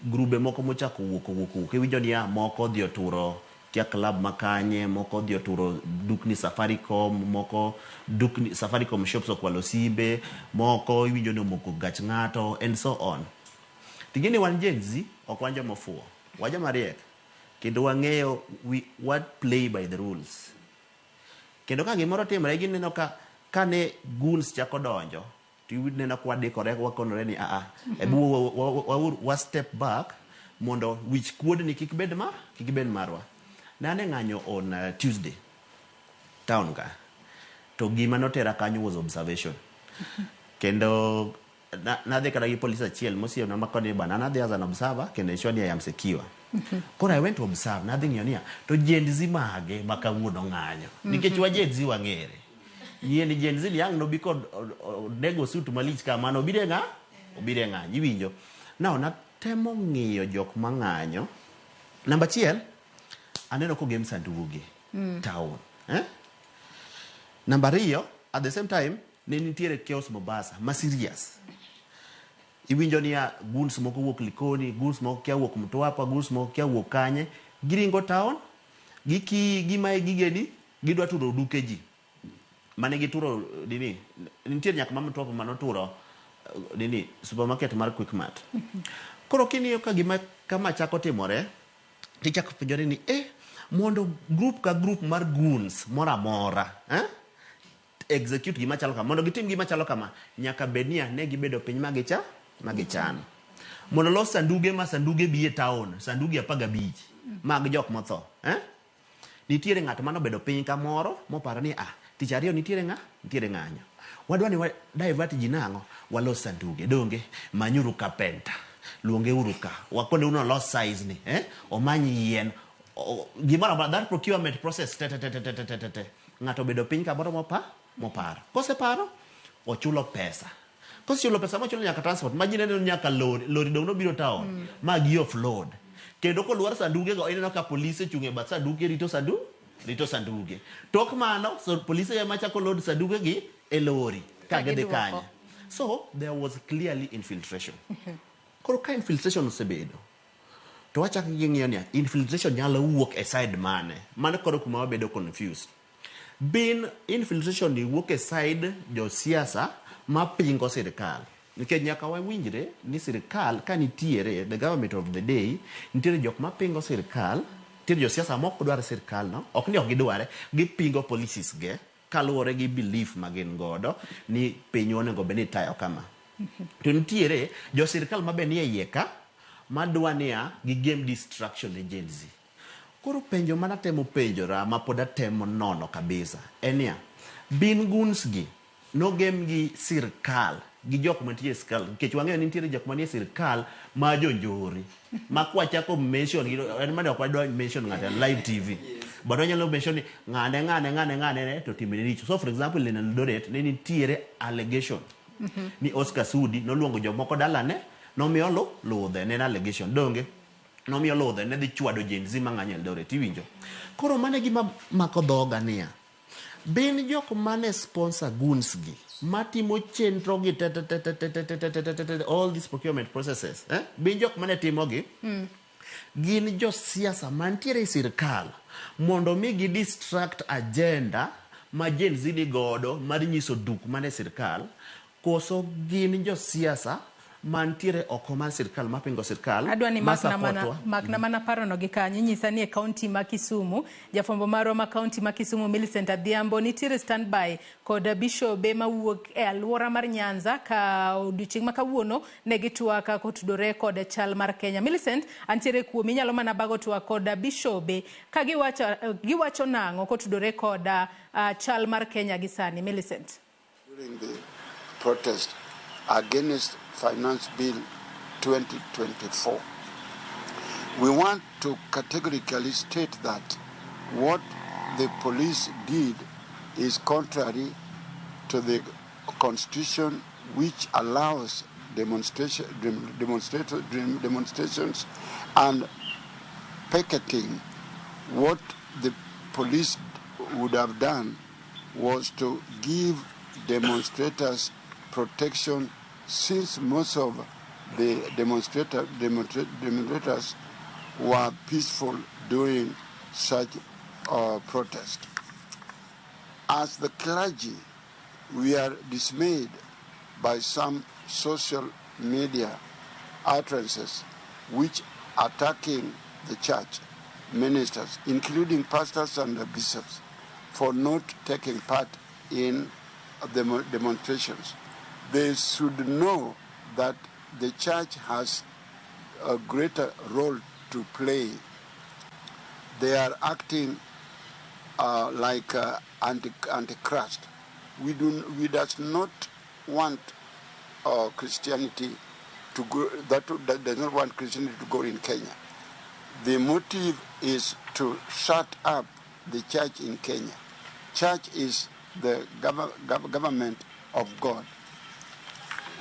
grube moko mochako wuok. Iwinjo ni moko dhi oturo kia club makanye, moko dhi oturo dukni Safaricom, moko dukni Safaricom shops okwalo simbe, moko iwinjo ni omoko gach ng'ato, and so on. Tigini wan Gen Z, ok wan joma ofuo. Waja mariek. Kendo wang'eyo what play by the rules. Kendo ka gimoro timore gineno ka kane goons chako donjo, tineno kwa dikore wakonore ni wa step back mondo wich kuod ni kik bed marwa. Nane ng'anyo on Tuesday town ka. To gima notera kanyo was observation. Kendo nadhi kada gi police achiel mosio na makoni bana nadhi as an observer kendo sure ni I am secure. Kora I went to observe nadhi ng'iyo niya to Gen Z mage makawuono ng'anyo. Nikech wa Gen Z wang'ere. Yie ni Gen Z yang no biko dego suit malich kama no obire ng'anyo iwinjo. Now natemo ng'iyo jok mang'anyo. Namba achiel aneno ko game sanduge town. Namba ariyo at the same time ne nitiere chaos Mombasa ma serious. Iwinjo ni goons moko wuok Likoni, goons moko kia wuok Mtwapa, goons moko kia wuok kanye, giringo town, gimae gigeni, gidwa turo duke ji. Mane gituro nini, nitiere nyaka ma Mtwapa manoturo nini supermarket mar Quickmart. Koro kini ka gima kama chako timore, tichako penjore ni mondo group ka group mar goons mora mora, execute gima chalo kama, mondo gitim gima chalo kama, nyaka bednia ne gibedo piny magichan. Mondo los sanduge biye town, sanduge 15 mag jok motho, nitiere ng'at mano bedo piny kamoro moparo ni tich ariyo nitiere ng'anyo. Wadwa ni divert ji nang'o, walos sanduge donge manyuru kapenta. Luonge uruka, wakone uno los size ni, omanyi yien, gimara about that procurement process, ng'ato bedo piny kamoro moparo. Kose paro, ochulo pesa. Kose chulo pesa mochulo nyaka transport, majine neno nyaka lori dong no biro town, magi offload. Kendo ko luar sanduge go ineno ka polise chunge bat sanduge rito sanduge. Tok mano, so polise ema chako load sanduge gi e lori, ka gidhi kanya. So, there was clearly infiltration. Koro ka infiltration osebedo, to wachak ng'iyo niya, infiltration nyalo wuok e side mane koro kuma wabedo confused. Bin infiltration ni wuok e side jo siasa ma pingo sirikal. Nikech nyaka wawinjre ni sirikal ka nitiere, the government of the day, nitiere jok ma pingo sirikal, nitiere jo siasa mok dwar sirikal no, ok ni ok gidware, gipingo policies ge, kaluwore gi belief magin godo ni piny onego bed ni tayo kama. To nitiere jo sirikal mabe ni e iye ka madwa niya gi game distraction e Gen Z. Koro penjo mana temo penjora ma pod atemo nono kabisa enia bin goons gi no game gi sirikal gi jok mantie e sirkal nikech wang'eyo ni nitiere jok manie sirkal ma jonjore ma kwachako mention en mane ok wadwa mention ng'ato live TV but wanyalo mention ni ng'ane to timne richo. So for example in Eldoret ne nitiere allegation ni Oscar Sudi noluongo jomoko dalane nomiyo ludhe ne allegation donge nomiyo ludhe ne dhi chwado Gen Z mang'anyo Eldoret iwinjo. Koro mane gima mako dhoga niya bin jok mane sponsor goons gi matimo chenro gi all these procurement processes bin jok mane timo gi gin jo siasa mantiere e sirkal mondo mi gi distract agenda ma Gen Z ni godo mar nyiso duk mane sirkal koso gin jo siasa mantiere oko mar sirkal mapingo sirkal adwa ni makna mana parono gi kanyo nyisa ni e kaunti ma Kisumu jafombo marwa ma kaunti ma Kisumu Millicent Adhiambo nitiere standby kod bishobe mawuok e alwora mar Nyanza ka odiochieng' ma kawuono ne gitwaka kotudore kod chal mar Kenya. Millicent antiere kuom inyalo mana bago twak kod bishobe ka giwacho nang'o kotudore kod chal mar Kenya gi sani. Millicent. During the protest against Finance Bill 2024. We want to categorically state that what the police did is contrary to the Constitution, which allows demonstrations and picketing. What the police would have done was to give demonstrators protection, since most of the demonstrators were peaceful during such protest. As the clergy, we are dismayed by some social media utterances which attacking the church ministers, including pastors and bishops, for not taking part in the demonstrations. They should know that the church has a greater role to play. They are acting like antichrist. We does not want Christianity to go. That does not want Christianity to go in Kenya. The motive is to shut up the church in Kenya. Church is the government of God.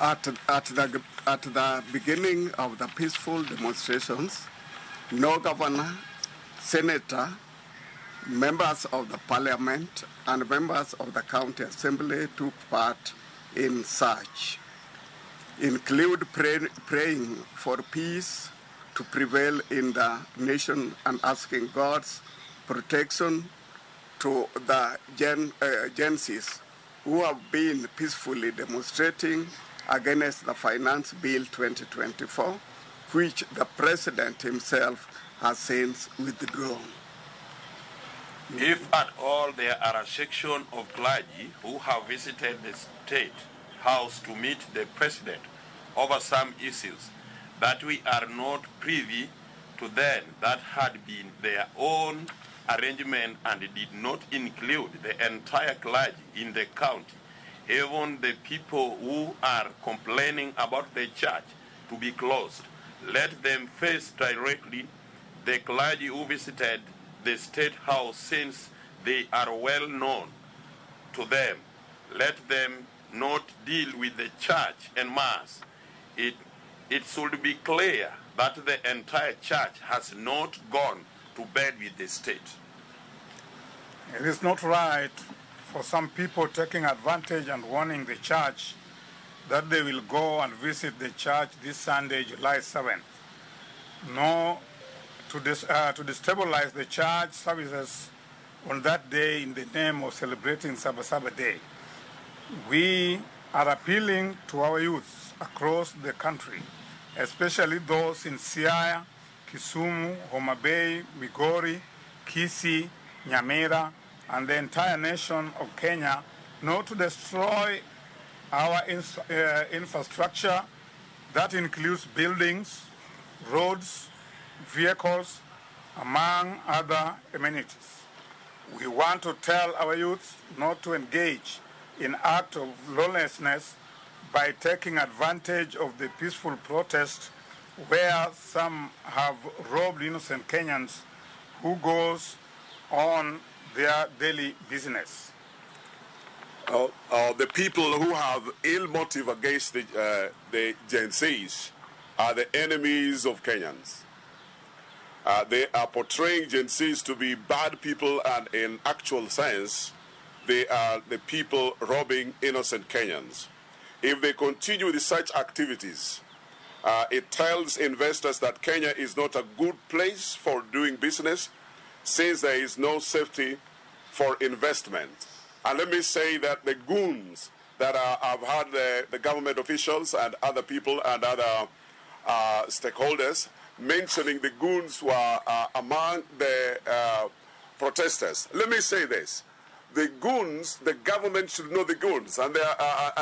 At the beginning of the peaceful demonstrations, no governor, senator, members of the parliament, and members of the county assembly took part in such, include praying for peace to prevail in the nation and asking God's protection to the Gen Zs who have been peacefully demonstrating against the Finance Bill 2024, which the President himself has since withdrawn. If at all there are a section of clergy who have visited the State House to meet the President over some issues that we are not privy to, then that had been their own arrangement and did not include the entire clergy in the county, even the people who are complaining about the church to be closed. Let them face directly the clergy who visited the State House, since they are well known to them. Let them not deal with the church en masse. It should be clear that the entire church has not gone to bed with the state. It is not right for some people taking advantage and warning the church that they will go and visit the church this Sunday, July 7th. No, to destabilize the church services on that day in the name of celebrating Sabasaba Day. We are appealing to our youth across the country, especially those in Siaya, Kisumu, Homa Bay, Migori, Kisii, Nyamira, and the entire nation of Kenya, not to destroy our infrastructure. That includes buildings, roads, vehicles, among other amenities. We want to tell our youth not to engage in acts of lawlessness by taking advantage of the peaceful protest where some have robbed innocent Kenyans who goes on their daily business. The people who have ill motive against the Gen Zs are the enemies of Kenyans. They are portraying Gen Zs to be bad people, and in actual sense, they are the people robbing innocent Kenyans. If they continue with such activities, it tells investors that Kenya is not a good place for doing business, since there is no safety for investment. And let me say that the goons that I've had the government officials and other people and other stakeholders mentioning the goons were among the protesters. Let me say this. The goons, the government should know the goons, and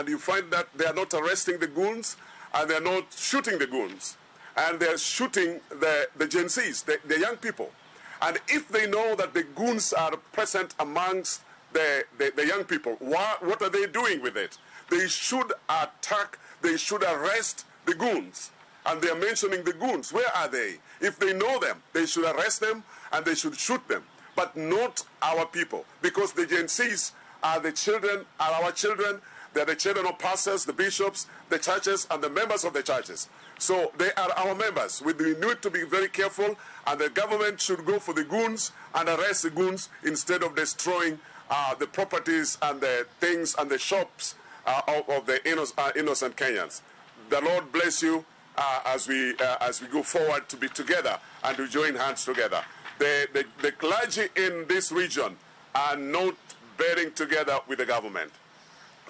you find that they are not arresting the goons, and they are not shooting the goons, and they are shooting the Gen Zs, the young people. And if they know that the goons are present amongst the young people, what are they doing with it? They should attack, they should arrest the goons. And they are mentioning the goons. Where are they? If they know them, they should arrest them and they should shoot them. But not our people, because the Gen Zs are the children, are our children. They are the children of pastors, the bishops, the churches, and the members of the churches. So they are our members. We need to be very careful, and the government should go for the goons and arrest the goons instead of destroying the properties and the things and the shops of the innocent Kenyans. The Lord bless you as we go forward to be together and to join hands together. The clergy in this region are not bearing together with the government.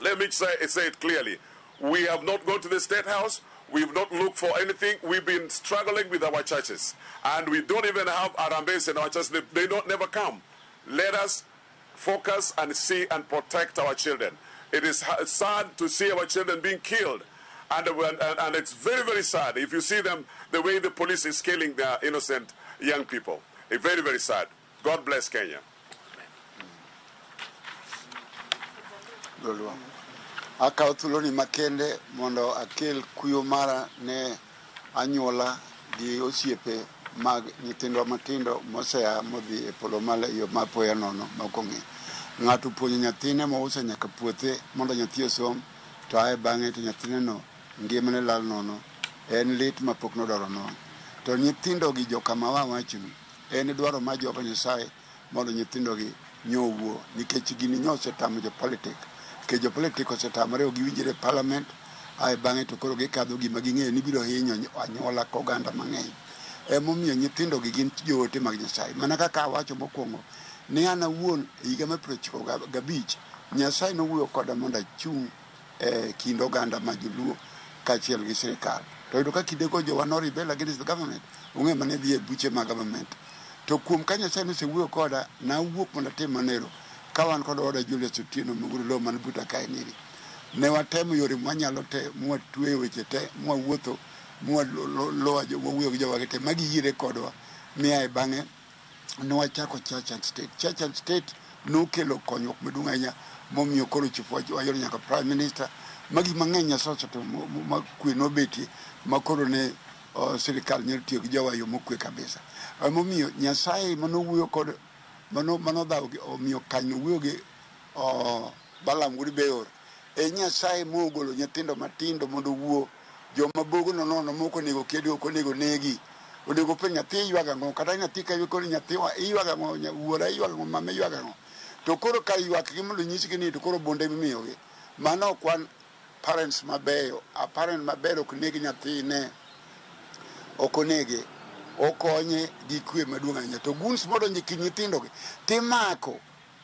Let me say it clearly. We have not gone to the State House. We've not looked for anything. We've been struggling with our churches. And we don't even have Arambes in our churches. They never come. Let us focus and see and protect our children. It is sad to see our children being killed. And it's very, very sad if you see them, the way the police is killing their innocent young people. It's very, very sad. God bless Kenya. Akaw thuloni makende mondo akel kuyo mara ne anyuola gi osiepe mag nyithindo matindo mosea modhi e polo male yo mapoya nono makong'e. Ng'ato puonjo nyathine mouso nyaka puothe mondo nyathi osom, to ae bang'e to nyathine ngimane lal nono. En lit mapok nodoro nono. To nyithindo gi jokama wawachonu, en dwaro ma Jehova Nyasaye mondo nyithindo gi nyowuo, nikech gini osetamo jopolitik. Ke jopolitik osetamore giwinjore parliament, ae bang'e to koro gikadho gima ging'eyo ni biro hinyo anyuola koganda mang'eny. Emomiyo nyithindo gi gin joote mag Nyasaye. Mana kaka awacho mokwongo ni an awuon higa mar 95 Nyasaye nowuoyo koda mondo achung' kind oganda ma joluo kaachiel gi sirikal. To yudo ka kidego jowa no rebel against the government. Ung'e mane dhi e buche mag government. To kuom ka Nyasaye nosewuoyo koda, nawuok mondo atim manero. Kawan kod oda Julius Otieno Muguru lo man buta kae niri. Ne watemo yore mwanyalo te, mwatwe weche te, mwawuotho, mwaloa wawuoyo gi jowa te, magi yire kodwa. Miae bang'e, nwachako Church and State. Church and State nokelo konyruok maduong' ahinya momiyo koro chief wayoro nyaka Prime Minister. Magi mang'eny Nyasaye to makwe nobetie, makoro ne sirikal nyalo tiyo gi jowa yo mokwe kabisa. Emomiyo Nyasaye manowuoyo kod manodhawo omiyo kanyo wuoyo gi Balaam wuod Beor. Nyasaye mogolo nyithindo matindo mondo wuo, joma bogo nono moko nego kedi, ok onego negi. Onego pe nyathi ywaga ng'o, kata nyathi ka koro nyathi ywaga ng'o, wuora ywaga ng'o, mama ywaga ng'o. To koro ka ywak gi mondo nyisgi ni to koro bonde mimiyogi. Mano ok wan parents mabeyo. A parent maber ok negi nyathine, ok onege, okonye gi kwe maduong' ahinya. To guns modonjo ki nyithindogi timako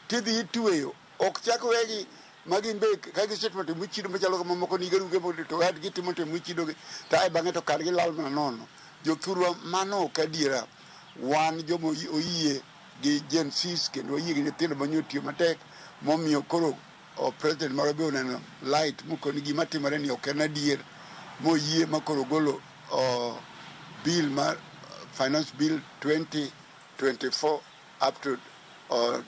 tidhi itweyo, ok chak wegi magin be ka gisetimo timo chido machalo kama moko ni garuge mondo to ad gitimo timo chidogi to ae bang'e to kargi lal mana nono. Jothurwa mano ok adiera. Wan jomo oyie gi Gen Zs kendo oyie gi nyithindo manyo tiyo matek, momiyo koro president moro be oneno light mokoni gima timore ni ok en adier, moyie makoro golo bill mar Finance Bill 2024 up to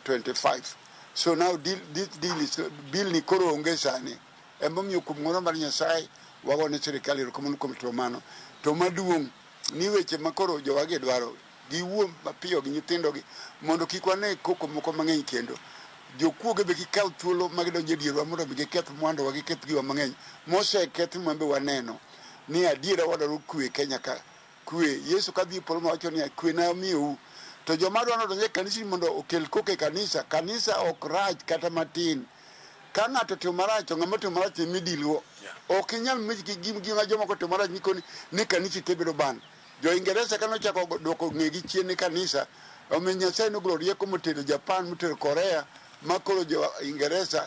25. So now this deal is bill ni koro onge sani. emomiyo kuom ng'wono mar Nyasaye wagone sirikal erokamano kuom timo mano. To maduong' ni weche makoro jowagi dwaro giwuo mapiyo gi nyithindogi mondo kik wane koko moko mang'eny kendo. Jokuoge be gikaw thuolo magidonjo e dierwa mondo giketh mwandowa giketh giwa mang'eny moseketh mwembe waneno ni adiera wadwaro kwe Kenya ka kwe. Yesu kadhi polo mawacho ni kwe na miyou. To joma dwaro donjo e kanisa mondo okel koko e kanisa ok rach kata matin. Ka ng'ato timo marach to ng'ama timo marach midilwo. Ok inyal mich gima jomoko timo marach ni kanisa te bedo ban. Jo-Ingereza kano chako duoko ng'egi chien e kanisa, omiyo Nyasaye nogolo rieko motero Japan, motero Korea, makoro jo-Ingereza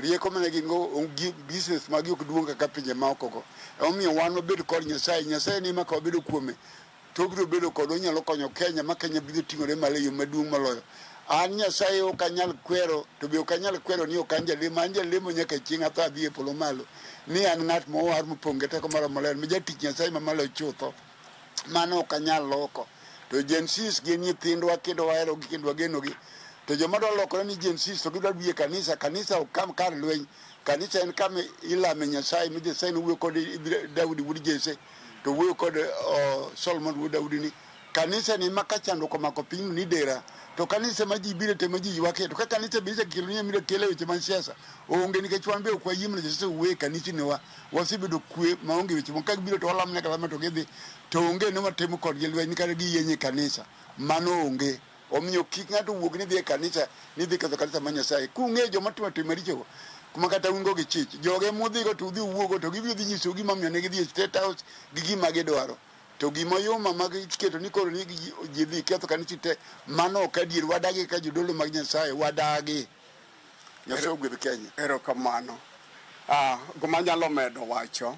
rieko mane gingo business magi ok duong' kaka pinje maokogo. Omiyo wan wabedo kod Nyasaye ni maka wabedo kuome. To biro bedo kod onyalo konyo Kenya ma Kenya biro ting'ore malo yo maduong' maloyo. An Nyasaye ok anyal kwero, to be ok anyal kwero ni ok an jalemo. An jalemo nyaka chieng' atho adhi e polo malo. Ni an ng'at mowar mopong' gi teko mar maler, ma jatich Nyasaye mamalo chutho. Mano ok anyal loko. To Gen Z gin nyithindwa kendo waherogi kendo wagenogi. To joma dwa lokore ni Gen Z to gidwa dhi e kanisa. Kanisa ok kam kar lweny. Kanisa en kama ilame Nyasaye. Mi Nyasaye wuoyo kod Daudi wuod Jesse. To wuoyo kod Solomon wuod Daudi ni. Kanisa ni maka chandruok omako piny ni dera. To kanisa ma ji biro te ma ji ywake. To ka kanisa bisa kelo ni miro kele weche mag siasa. Onge nikech wan be ok wayie ni Nyasaye wuoyo e kanisa ni wa. Wasebedo kwe maonge weche moko. Ka gibiro to walamne kalama to gidhi. To onge ni watimo kodgi lweny kata giyenye kanisa. Mano onge. Omiyo kik ng'ato wuog ni dhi e kanisa ni dhi ketho kanisa mar Nyasaye. Kung'e joma timo tim maricho kuma kata ungo gi chich. Joge modhigo to udhi uwuogo to gibiro dhi nyiso gimomiyo ne gidhi e State House gi gima gidwaro. To gima yoma mag keto ni koro ni ji dhi ketho kanisa te mano ok adier. Wadagi ka jodolo mag Nyasaye wadagi. Nyasaye ogwedh Kenya. Erokamano. Gima nyalo medo wacho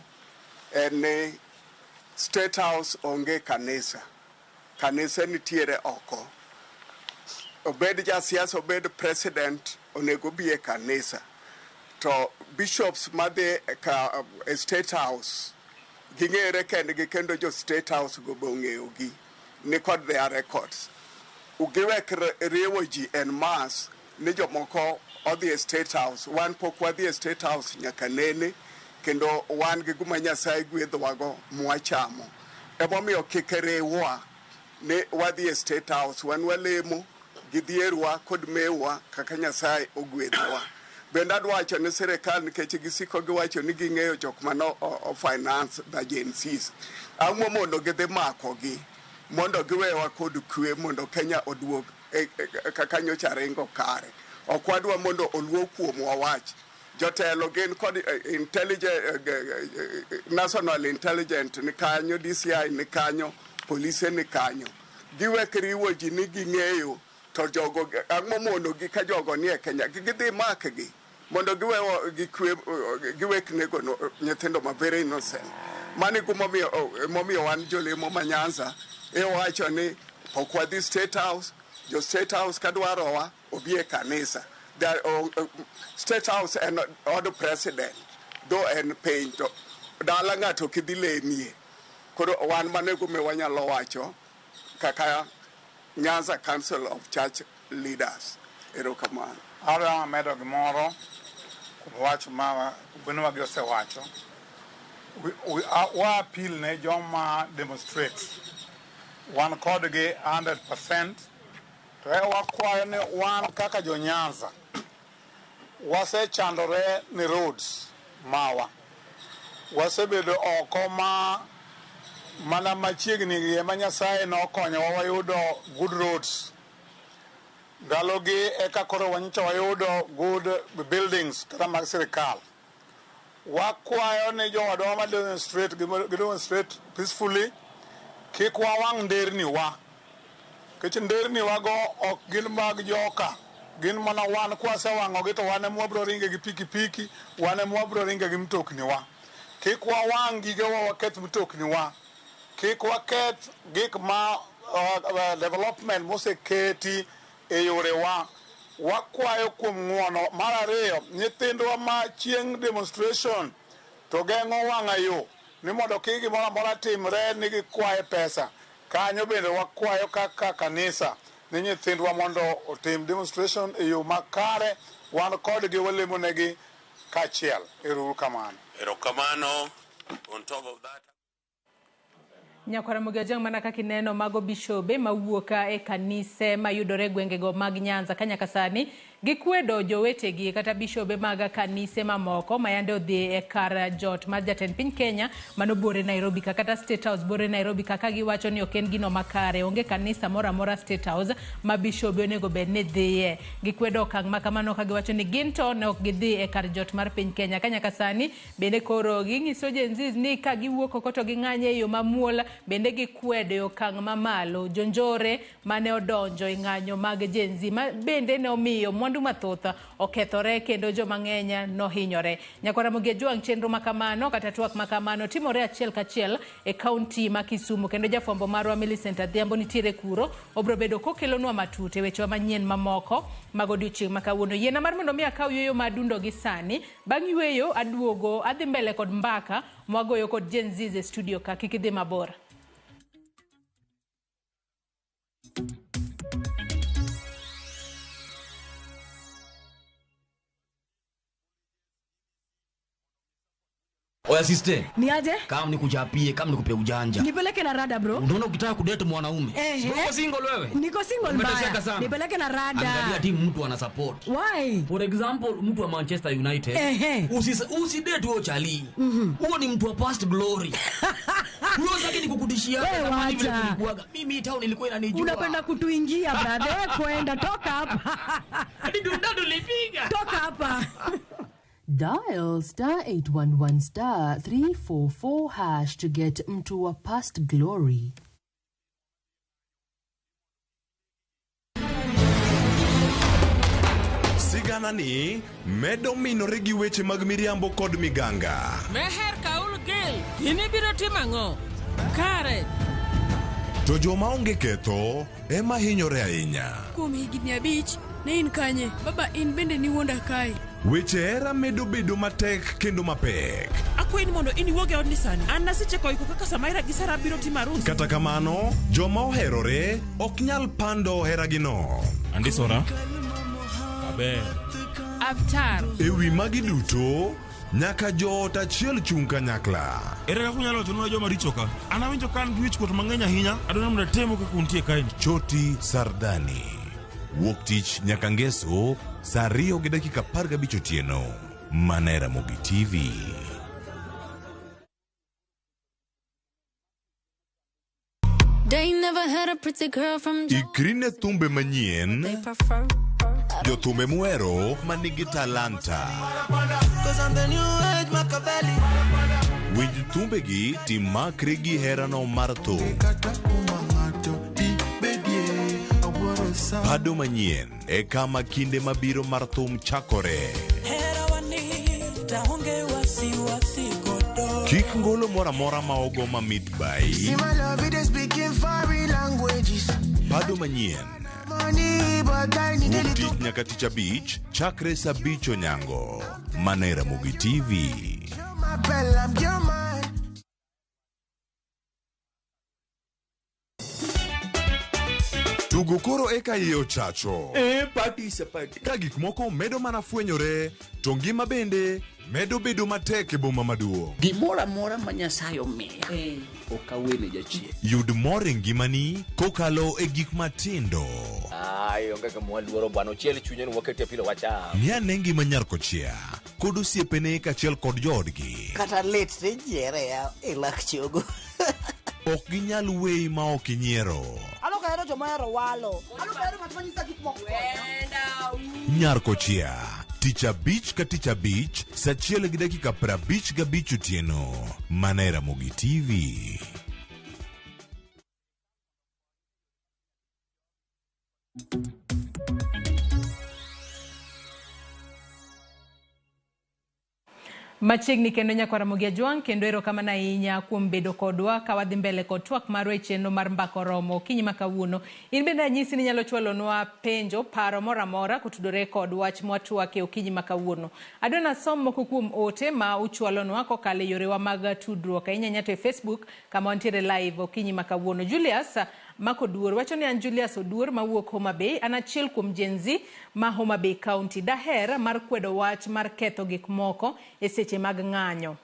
en ni State House onge kanisa. Kanisa nitiere oko. Obed jasiasa, obed president, onego bi e kanisa. To bishops madhi e State House ging'ere kendgi kendo jo State House go be ong'eyogi ni kod their records. Ugiwek riewo ji en mass ni jomoko odhi e State House. Wan pok wadhi e State House nyaka nene kendo wan gi guma Nyasaye gwedhowago mwachamo. Emomiyo kik riwwa ni wadhi e State House. Wan walemo gi dhierwa kod mewa kaka Nyasaye ogwedhowa. Bende adwa wacho ni sirikal nikech gisiko giwacho ni ging'eyo jok mano o finance the Gen Zs. Ang'o mondo gidhi makogi mondo giwewa kod kwe mondo Kenya oduog kaka nyocha ringo kare. Ok wadwa mondo oluo kuomwa wach. Jotelo gin kod national intelligence ni kanyo, DCI ni kanyo, police ni kanyo. Giwek riwo ji ni ging'eyo to jogo ang'o mondo gi ka jogo ni e Kenya gidhi makgi mondo giwek nego nyithindo ma very innocent. Mani momiyo wan jolemo ma Nyanza wacho ni pok wadhi State House. Jo State House kadwarowa obi e kanisa. State House en od president do en piny to dala ng'ato kidhi lemie. Koro wan manego me wanyalo wacho kaka Nyanza Council of Church Leaders. Erokamano. Ahora medo gimoro wach ma gweno wagi osewacho. Wa appeal ne joma demonstrate. Wan kodgi 100%. To wakwayo ni wan kaka jo Nyanza wasechandore ni roads mawa. Wasebedo oko mana machiegni gi ema Nyasaye nokonyowa wayudo good roads. Ndalogi eka koro wanyicha wayudo good buildings kata mag sirikal. Wakwayo ni jowadwa ma demonstrate peacefully kik wawang' nderni wa. Kech nderni wago ok gin mag joka. Gin mana wan kwasewang'ogi to wan ema wabro ringe gi pikipiki, wan ema wabro ringe gi mtokni wa. Kik wawang' gigewa waketh mtokni wa. Kik waketh gik ma development moseketi e yorewa. Wakwayo kuom ng'uono. Mar ariyo, nyithindwa ma chieng' demonstration to geng'o wang'a yo ni mondo kik gimoro amora timre ni gikwaye pesa. Kanyo bende wakwayo kaka kanisa ni nyithindwa mondo otim demonstration e yo makare. Wan kodgi walemonegi kachiel. Erokamano. Erokamano. On top of that, Nyakwara Mugajang mana kakineno mago bishobe mawuoka e kanise mayudore gwengego mag Nyanza kanyaka sani gikwedo jowetegi kata bishobe mag kanise mamoko mayande odhi e kar jot mar jatend piny Kenya manobore Nairobi kata State House bore Nairobi kaka giwacho ni ok en gino makare onge kanisa mora State House ma bishobe onego bed ni dhiye gikwedo okang' makamano ka giwacho ni ginto ne ok gidhi e kar jot mar piny Kenya kanyaka sani bende koro ginyiso jenzis ni ka giwuok oko to ging'anye e yo mamuol bende gikwede okang' mamalo jonjore mane odonjo e ng'anyo mag jenzi ma bende ne omiyo mwandu mathoth okethore kendo joma ng'eny nohinyore. Nyakwara Mugajang chenro makamano kata twak makamano timore achiel kachiel e kaunti ma Kisumu kendo jafwambo marwa Millicent Adhiambo nitiere kuro obro bedo kokelonwa matut e weche manyien mamoko mag odiochieng' makawuono. Yiena mar mondo mi akaw yueyo madundo gi sani bang' yueyo aduogo adhi mbele kod mbaka mwagoyo kod jenzis e studio ka kik idhi mabor. Oya sister. Ni aje? Kama nikuchapie, kama nikupe ujanja. Nipeleke na rada bro. Unaona ukitaka kudate mwanaume. Uko single wewe? Niko single mbaya. Nipeleke na rada. Angalia timu mtu ana support. Why? For example, mtu wa Manchester United. Usidate huo chali. Huo ni mtu wa past glory. Huo zake ni kukudishia kama nilikuwaga. Mimi town ilikuwa inanijua. Unapenda kutuingia brother. Kwenda toka hapa. Hadi ndado lipiga. Toka hapa. Dial *811 344 hash to get mtu wa past glory. Sigana ni medo minore gi weche mag miriambo kod miganga. Meher kaul gil, ini biro timango. Kare. To joma onge ketho ema hinyore ahinya. Kuom higni 5 ne in kanye, baba in bende ni wuonda kai. Weche era medo bedo matek kendo mapek. Akwayi ni mondo in iwuog e odni sani. An naseche koiko kaka Samaira gi Sara biro timo arus. Kata kamano, joma oherore ok nyal pando heragino. Andisora. Aber. Aftar. Ewi magi duto, nyaka joot achiel chung' kanyakla. Ere kaka unyalo wacho nwa joma richo ka? An awinjo ka an gi wich kuot mang'eny ahinya, adwaro mondo atemo kaka untie kae. Choti Sardani. Wuok tich nyaka ngeso, saa 2:15 otieno. Mana Ramogi TV. They never had a pretty girl from Ikrine thumbe manyien. Jo thumbe muero manigi talanta. Winj thumbe gi timakri gi herano mar thum. Pado manyien e kama kinde mabiro mar thum chakore. Kik ngolo mora mora ma ogo mamit bai. Pado manyien wuok tich nyaka tich abich chakre saa 5 onyango. Mana Ramogi TV. Tugo koro eka iye ochacho. Party is a party. Ka gik moko medo mana fwenyore, to ngima bende medo bedo matek e boma maduong'. Gimora mora ma Nyasaye omiya. Ok awene jachien. Yud mor e ngimani kokalo e gik matindo. Onge kama waluoro bwana chiel chunye ni wakete pilo wacha. Ni ane ngima nyar kochia kod osiepene kachiel kod joodgi. Kata let ne nyiere ya e lak chogo. Ok ginyal weyi ma ok inyiero. Ano kahero joma hero walo. Ano kahero ng'at manyisa gik moko. Nyar kochia tich abich ka tich abich saa 1:55 otieno. Mana Ramogi TV. Machiegni kendo Nyakwara Mugajang kendo erokamano ahinya kuom bedo kodwa ka wadhi mbele kod twak marwa e chenro mar mbako romo okinyi makawuono. In bende anyisi ni nyalo chwalonwa penjo paro mora mora kutudore kod wach mwatwak e okinyi makawuono. Adwa nasom moko kuom ote ma uchwalonwa kokalo yorewa mag tudruok ahinya nyato e Facebook kama wantiere live okinyi makawuono. Julius Mako Duor wacho ni an Julius Oduor mawuok Homa Bay an achiel kuom Gen Z ma Homa Bay County daher mar kwedo wach mar ketho gik moko e seche mag ng'anyo.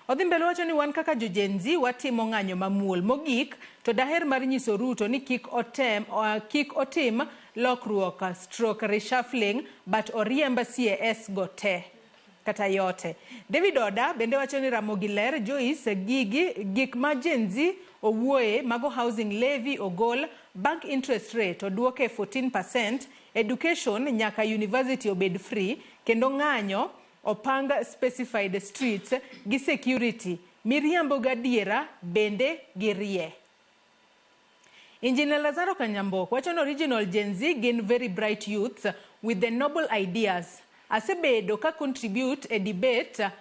Odhi mbele wacho ni wan kaka jo Gen Z watimo ng'anyo mamuol mogik to daher mar nyiso Ruto ni kik otim lokruok stroke reshuffling but oriemb CAS go te kata yote. David Oda bende wacho ni Ramogi ler Joyce gik ma Gen Z owuoye mago housing levy ogol, bank interest rate oduoke 14%, education nyaka university obed free, kendo ng'anyo opang specified streets gi security, miriambo gadiera bende girie. Engineer Lazaro Kanyambok wacho ni original Gen Z gin very bright youths with the noble ideas. Asebedo ka contribute a debate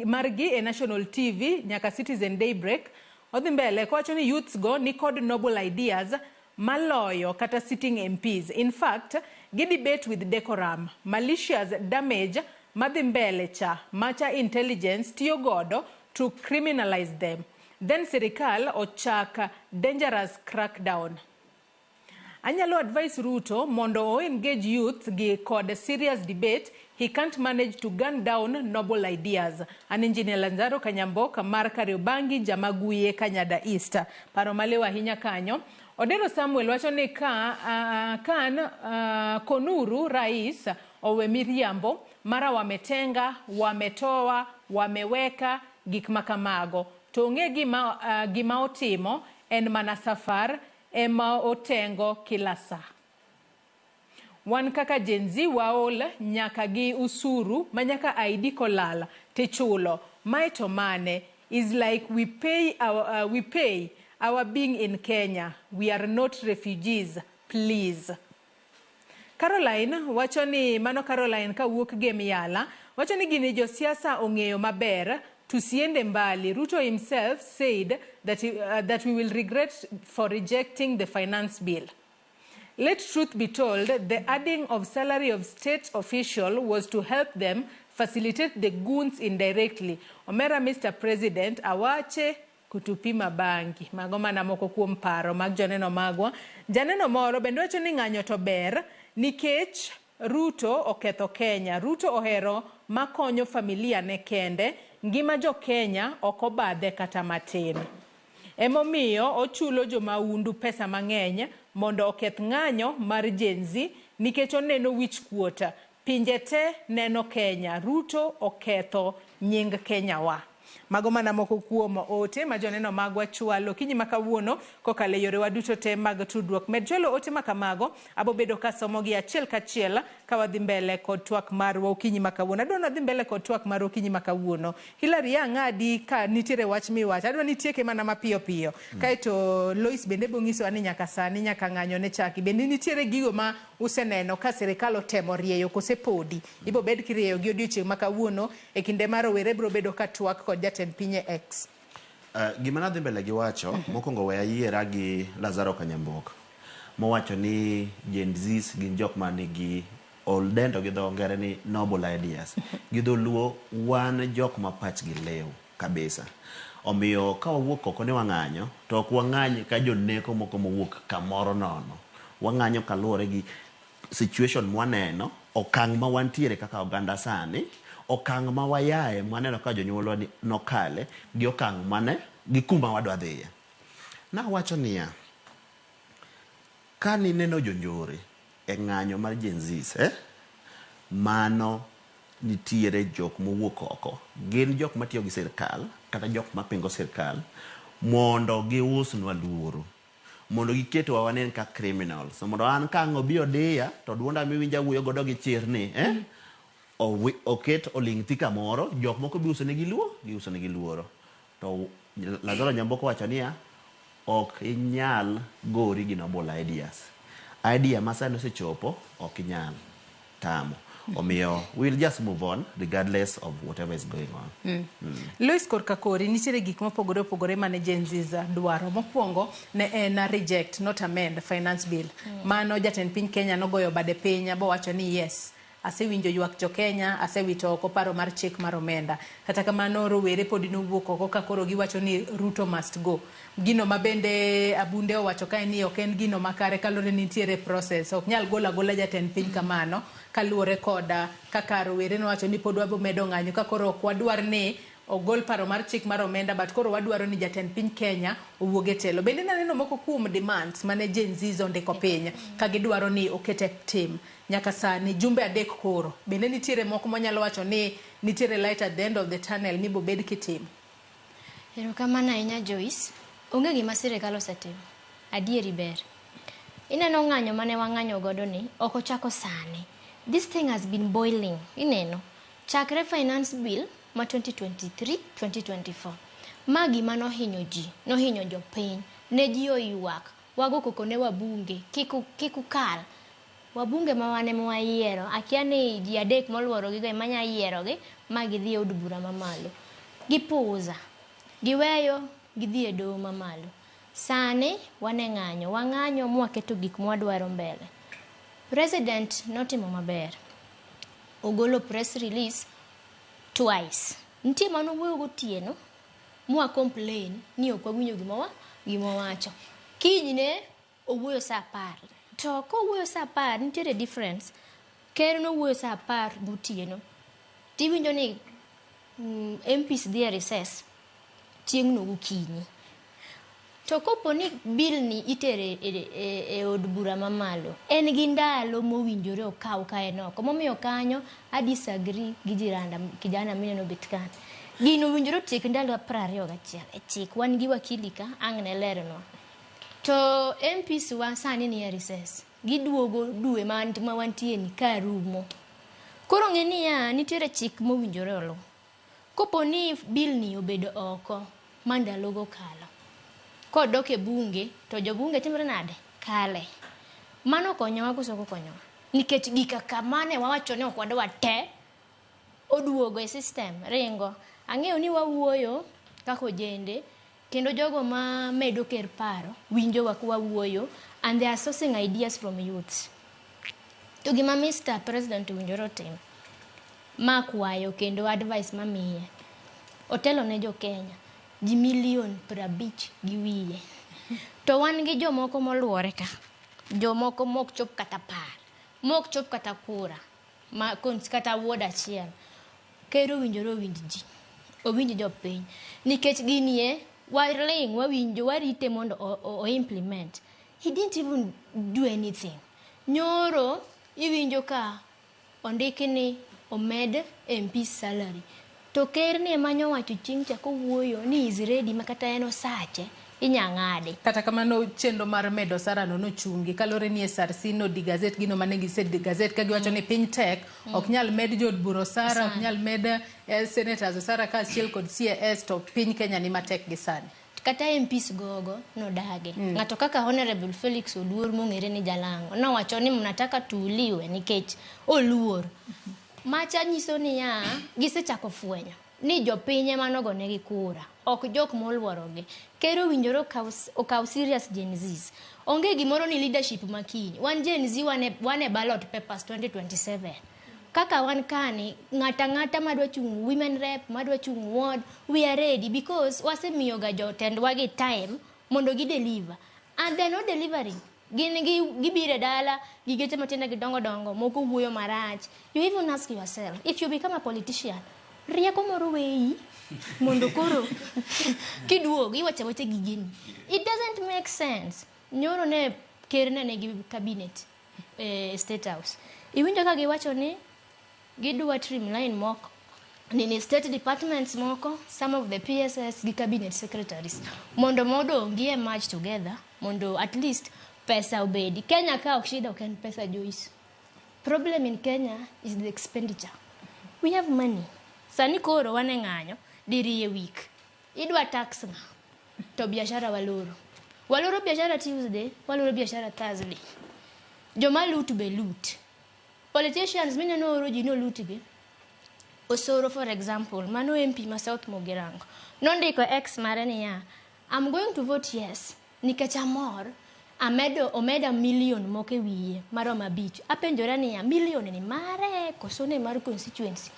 margi e national TV nyaka Citizen Daybreak. Odhi mbele wacho ni youths go ni kod noble ideas maloyo kata sitting MPs. In fact, gi debate with decorum, malicious damage madhi mbele cha macha intelligence tiyo godo to criminalize them. Then sirikal ochak dangerous crackdown. Anyalo advise Ruto mondo o engage youth gi kod serious debate. He can't manage to gun down noble ideas. An Engineer Lazaro Kanyambok mar Kariobangi Jamaguye Kanyada East. Paro malewa hinya kanyo. Odero Samuel wacho ni konuru rais owe miriambo mara wametenga, wametoa, wameweka gik makamago. To onge gima otimo en mana safar ema otengo kila saa. Wan kaka Gen Z waol nyaka gi usuru manyaka ID kolala techulo. Mae to mane is like we pay our being in Kenya. We are not refugees, please. Caroline wacho ni mano Caroline ka wuok Gemiala wacho ni gini jo siasa ong'eyo maber tusiende mbali. Ruto himself said that we will regret for rejecting the finance bill. Let truth be told, the adding of salary of state official was to help them facilitate the goons indirectly. Omera Mr. President awache kutupima bangi. Magoma na moko kuom paro mag joneno magwa. Janeno moro bende wacho ni ng'anyo to ber nikech Ruto oketho Kenya. Ruto ohero makonyo familia ne kende. Ngima jo Kenya okobadhe kata matin. Emomiyo ochulo jo maundu pesa mang'eny mondo oketh ng'anyo mar Gen Z nikech oneno wich kuota. Pinje te neno Kenya. Ruto oketho nying Kenya wa. Mago mana moko kuom ote ma joneno magwa chwalo kinyi makawuono kokale yore waduto te mag tudruok. Med chwalo ote makamago abo bedo kasomo gi achiel kachiel ka wadhi mbele kod twak marwa okinyi makawuono. Adwa nadhi mbele kod twak marwa okinyi makawuono. Hilary ang'adi ka nitiere wach miwacho. Adwa nitieke mana mapiyo piyo. Kaeto Lois bende bongiso ani nyaka sani nyaka ng'anyo ne chaki. Bende nitiere gigo ma useneno ka sirikal otemo rieyo kose podi. Ibo bed kirieyo gi odiochieng' makawuono e kinde mar Rowere bro bedo ka twak kod jatend pinye X. Gima nadhi mbele gi wacho, mokwongo we ayiera gi Lazaro Kanyambok. Mowacho ni Gen Z gin jok ma nigi oldendo gi dho ngere ni noble ideas. Gi dholuo wan jok ma pachgi lew kabisa. Omiyo ka wawuok oko ne wang'anyo, to ok wang'any ka joneko moko mowuok kamoro nono. Wang'anyo kaluwore gi situation mwaneno, okang' ma wantiere kaka oganda sani, okang' ma wayae mwaneno ka jonyuolwa nokale, gi okang' mane gi kuma wadwa dhiye. Na wacho niya, ka nineno jonjore e ng'anyo mar Gen Z, mano nitiere jok mowuok oko. Gin jok matiyo gi sirkal, kata jok mapingo sirkal, mondo giusnwa luoro. Mondo giketwa wanen ka criminals. Mondo an kang'o bi odiya, to duonda miwinja wuoyo godo gi chirni, oket oling' thi kamoro, jok moko bi usone gi luoro. To Lazaro Nyamboko wacho niya, ok inyal gori gi noble ideas. Idea masano osechopo, ok inyal tamo. Omiyo, we'll just move on regardless of whatever is going on. Lois Korkakori, nitiere gik mopogore opogore mane Gen Z dwaro. Mokwongo ne en reject, not amend finance bill. Mano jatend piny Kenya nogoyo bade piny, abo wacho ni yes. asewinjo ywak jo Kenya, asewito oko paro mar chik mar omenda. Kata kamano rowere pod nowuok oko ka koro giwacho ni Ruto must go. Gino mabende Abunde owacho kae ni ok en gino makare kalore nitiere process. Ok nyal gola jatend piny kamano kaluwore koda kaka rowere nowacho ni pod wabo medo ng'anyo ka koro ok wadwar ni ogol paro mar chik mar omenda, but koro wadwaro ni jatend piny Kenya owuoge telo. Bende naneno moko kuom demands mane Gen Z ondiko piny ka gidwaro ni okete tim. Nyaka sani jumbe 3 koro. Bende nitiere moko manyalo wacho ni nitiere light at the end of the tunnel ni bo bed kitim. Erokamano ahinya Joyce. Onge gima sirikal osetimo. Adieri ber. Ineno ng'anyo mane wang'anyo godo ni ok ochako sani. This thing has been boiling. Ineno. Chakre finance bill ma 2023-2024. Magi mano hinyo ji, no hinyo jopiny, ne ji oywak, wago koko ne wabunge, kiku kal. Wabunge ma wane mwayiero, akia ni ji 3 moluoro gigo manya yiero gi, ma gidhi od bura mamalo. Gipuza, giweyo, gidhi e doho mamalo. Sani wane ng'anyo, wang'anyo mwaketo gik mwadwaro mbele. President notimo maber. Ogolo press release twice. Ntie mano wuoyo gotieno mwa complain ni ok wawinjo gima wacho. Kinyne owuoyo saa 10. To ko wuoyo saa 10 nitiere difference. Ker no wuoyo saa 10 gotieno. Tiwinjo ni MPs dhi recess chieng' no gokinyi. To kopo ni bill ni itere e od bura mamalo, en gi ndalo mowinjore okaw kae noko. Momiyo kanyo I disagree gi jiranda kijana mineno betkan. Gino winjore tiek ndalo 21 e chik. Wan gi wakili ka ang' ne lerno. To MPs wa sani ni e recess. Giduogo dwe ma wantie ni ka rumo. Koro ng'eni ya nitiere chik mowinjore olu. Kopo ni bill ni obedo oko mandalo go kalo. Kodok e bunge, to jo bunge timore nade? Kale. Mano konyowa koso konyowa. Nikech gika kamane wawacho ne ok wadwa te, oduogo e system, ringo. Ang'eyo ni wawuoyo kaka ojende, kendo jogo ma medo ker paro, winjo wa wawuoyo, and they are sourcing ideas from youths. To gima Mr. President winjoro tim, ma kwayo kendo advice mamiye. Otelo ne jo Kenya. Ji 50 gi wiye. To wan gi jomoko moluore ka. Jomoko mok chop kata par. Mok chop kata kura. Ma kata wuod achiel. Kero winjoro winj ji. Owinj jopiny. Nikech ginie, waling, wawinjo, warite mondo o implement. He didn't even do anything. Nyoro, iwinjo ka ondiki ni omed MP salary. To ker ne manyo wacho ching chako wuoyo ni is ready makata eno sache inyang'ade. Kata kamano chenro mar medo sara no chungi kalore ni SRC no di gazette gino mane gised di gazette ka giwacho ni piny tek ok nyal med jod buro sara ok nyal med senators sara ka achiel kod CAS to piny Kenya ni matek gi sani. Kata MPs gogo no dage. Ng'ato kaka Honorable Felix Oluor mong'ere ni Jalango no wacho ni mnataka tuuliwe nikech oluor. Macha nyiso ni ya gisechako fwenyo ni jopinye manogo negi kura ok jok moluorogi. Kero winjoro okaw serious Gen Zs. Onge gimoro ni leadership makiny. Wan Gen Z wane ballot papers 2027. Kaka wan kani ng'ata madwa chung women rep madwa chung ward, we are ready because wasemiyo ga jotendwa gi time mondo gi deliver and they not delivering. Gibire dala gigete matenda gidongo moko wuoyo marach. You even ask yourself, if you become a politician, rieko moro weyi mondo koro kiduogo iwache gigeni. It doesn't make sense. Nyoro ne ker ne gi cabinet state house. Iwinjo ka giwacho ni gidwa trimline moko ni state departments moko, some of the PSS gi cabinet secretaries mondo gi merge together mondo at least pesa obedi. Kenya ka okshida ok en pesa Joyce. Problem in Kenya is the expenditure. We have money. Sani koro wane ng'anyo diriye week. Idwa tax na to biashara waloro. Waloro biashara Tuesday, waloro biashara Thursday. Joma loot be loot. Politicians mineno oro ji no loot gi. Osoro for example, mano MP ma South Mogirango. Nondiko X mare ni ya, I'm going to vote yes. Nikech amor omeda million moko e wiye maromo 5. Apenjora niya, million ni mare koso ne mar constituency?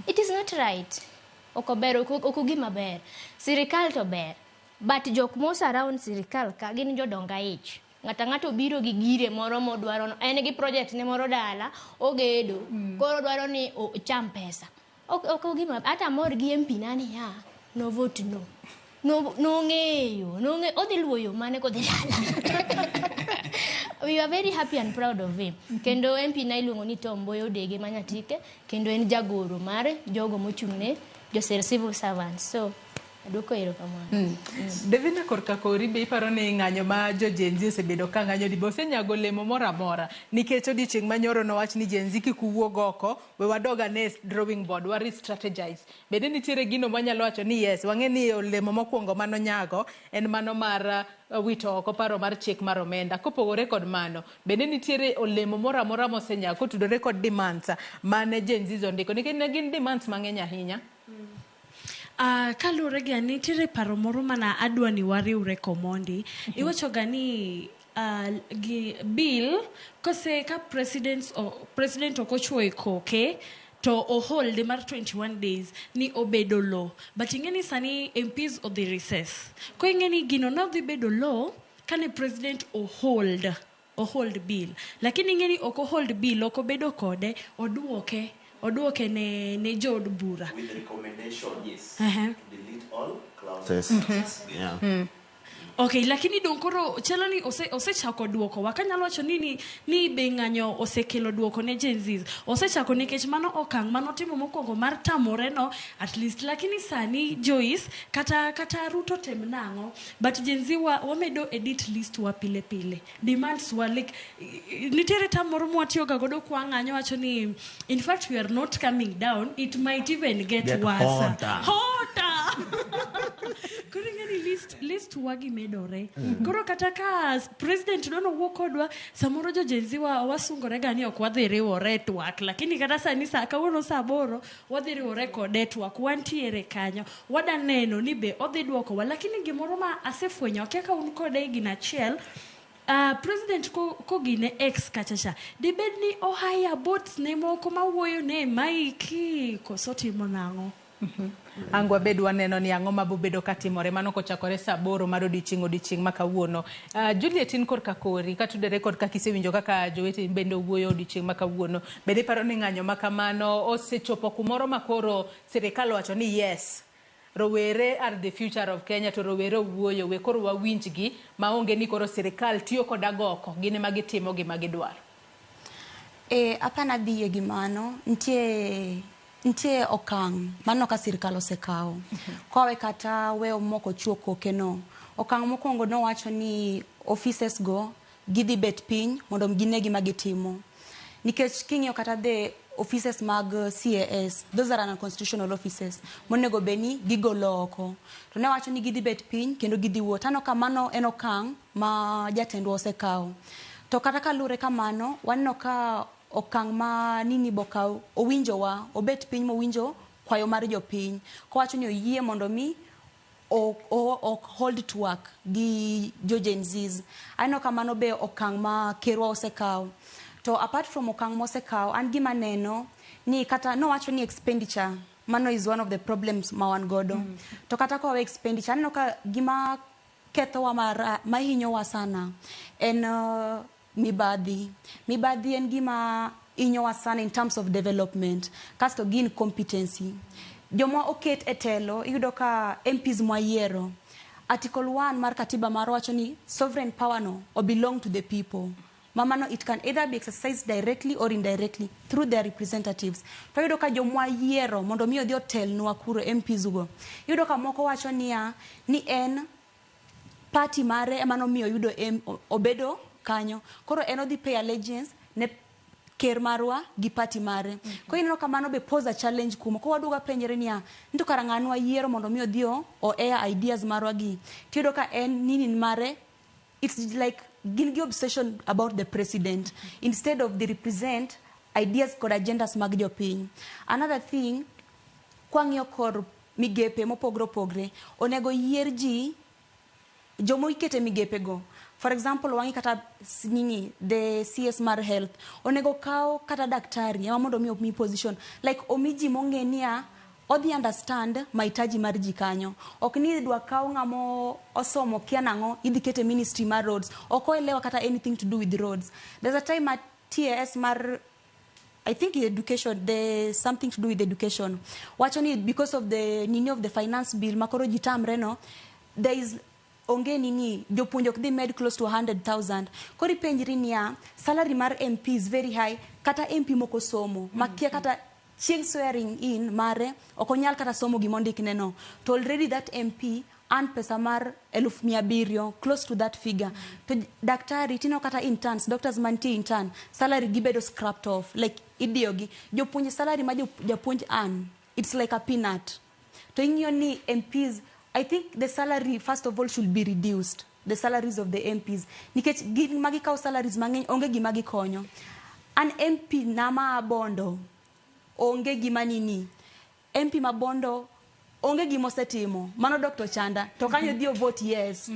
It is not right. Oko gima ber. Sirikal to ber. But jok mos around sirikal ka gin jodonga ich. Ng'ato biro gi gire moro modwaro, en gi project ne moro dala, ogedo, koro dwaro ni ocham pesa. Oko gima, ata mor gi MP nani ya, no vote no. No ng'eyo, odhi luoyo mane kodhi dala. We are very happy and proud of him. Kendo MP na iluongo ni Tom Mboyo Dege Manyatike, kendo en jagoro mare jogo mochung'ne jo civil servants. So Duoko ero kamano. Devina korka kori be iparo ni ng'anyo ma jo Gen Z osebedo ka ng'anyo di bose nyago lemo mora mora nikech odiochieng' manyoro nowach ni Gen Z kik wuog oko we wadoga ne drawing board wari strategize. Bende nitiere gino manyalo wacho ni yes wang'e ni olemo mokwongo mano nyago en mano mar wito oko paro mar chik mar omenda. Kopogore kod mano bende nitiere olemo mora mora mosenyago kotudore kod demands mane Gen Z ondiko nikech ne gin demands mang'eny ahinya. Kalure ga nitiere paro moro mana adwa ni wariwre komondi. Iwacho ga ni bill kose ka president okochwoyo koke to o hold mar 21 days ni obedo law. But ingeni sani MPs of the recess. Ko ingeni gino na dhi bedo law kane president o hold bill. Lakini ingeni oko hold bill oko bedo kode oduoke ne jod bura. With recommendation, yes. Delete all clauses. Yeah. Okay, lakini donkoro chelo ni osechako duoko wakanyalo wacho ni be ng'anyo osekelo duoko ne Gen Z. Osechako nikech mano okang' mano timo mokwongo mar tamore no at least, lakini sani Joyce kata Ruto tem nang'o, but Gen Z wamedo edit list wa pile demands wa like nitiere tamoro mwatiyo ga godo kwa ng'anyo wacho ni in fact we are not coming down, it might even get worse. Hotter. Kuri ngani list wagi medore. Koro kata ka president nono wokodwa samoro jo Gen Z wasungore gani ok wadhi riwore Twak, lakini kata sani kawuono saa 8 wadhi riwore kode Twak, wantiere kanyo wada neno ni be odhi duoko wa, lakini gimoro ma asefwenyo kaka un kode gina chiel. President ko gine ex kachacha dibed ni ohaya bots ne moko mawuoyo ne maiki kosotimo nang'o. Angwa bedo waneno ni ang'o mabobedo katimore mano kochakore saa 8 mar odiochieng' ma kawuono. Juliet in korka kori katudere kod kaka isewinjo kaka jowete bende wuoyo odiochieng' ma kawuono. Bende paro ni ng'anyo ma kamano osechopo kumoro makoro sirikal wacho ni yes Rowere are the future of Kenya to Rowere wuoyo we koro wawinjgi maonge ni koro sirikal tiyo kod agoko gine magitimo gi magidwaro. Apana dhiye gimano ntie okang' mano ka sirikal osekao. Kowe kata we moko chuo koke no. Okang' mokwongo no wacho ni offices go gidhi bet piny mondo gine gima gitimo. Nikech king'iyo kata the offices mag CAS, those are unconstitutional offices. Monego beni gigolo oko. To ne wacho ni gidhi bet piny kendo gidhi wuot. Ano kamano en okang' ma jatendwa osekao. To kata kalure kamano waneno ka okang' ma nini bokao owinjowa obet piny mowinjo kwayo mar jopiny ko wacho ni oyie mondo mi o hold Twak gi jo Gen Zs. Ano kamano be okang' ma kerwa osekao. To apart from okang' mosekao an gima neno ni kata no wacho ni expenditure mano is one of the problems ma wan godo. To kata ko expenditure no ka gima ketho wa mahinyo wa sana en mibadhi en gima inyowa sana in terms of development. Kasto gin competency. Joma oket etelo iyudo ka MPs mwayiero. Article 1 mar katiba mar wacho ni sovereign power no or belong to the people. Mamano it can either be exercised directly or indirectly through their representatives. To iyudo ka jomwa yiero mondo mi odhi otelnwa kuro MPs ugo. Iyudo ka moko wacho ni en party mare emano miyo yudo obedo kanyo. Koro eno di pay allegiance ne ker marwa gi party mare. Ko ineno kamano be pose a challenge kumo. Ko waduga penjere niya nto karanganwa yiero mondo mi odhi o air ideas marwa gi. Tiyodo ka en nini mare it's like gin obsession about the president instead of they represent ideas kod agendas mag jopiny. Another thing kwang'iyo kor migepe mopogre onego yier ji jomo ikete migepe go For example, wangi kata nini, the CS mar health, onego kao kata daktari, ya mondo mi position. Like omiji monge niya, odi understand mahitaji mar ji kanyo. Ok ni dwa kao ngamo osomo kia nango, idikete ministry mar roads. Oko elewa kata anything to do with roads. There's a time at TAS mar, I think education, there's something to do with education. Wachoni, because of the nini of the finance bill, makoro jitam reno, there is onge nini, jopunjok they made close to 100,000. Kori penjiri niya, salary mar MP is very high, kata MP moko somo. Makia kata chieng swearing in mare, okonyal kata somo gimondik neno. To already that MP earn pesa mar 1,700, close to that figure. To daktari, tino kata interns, doctors manti intern, salary gibedo scrapped off. Like idiogi, jopunji salary ma jopunji earn, it's like a peanut. To inyo ni MPs, I think the salary, first of all, should be reduced. The salaries of the MPs. Nikech magi kao salaries mangeny, onge gimagi konyo. An MP nama abondo, onge gimanini. MP mabondo, onge gimosetimo. Mano Dr. Chanda, to kanyo dio vote yes.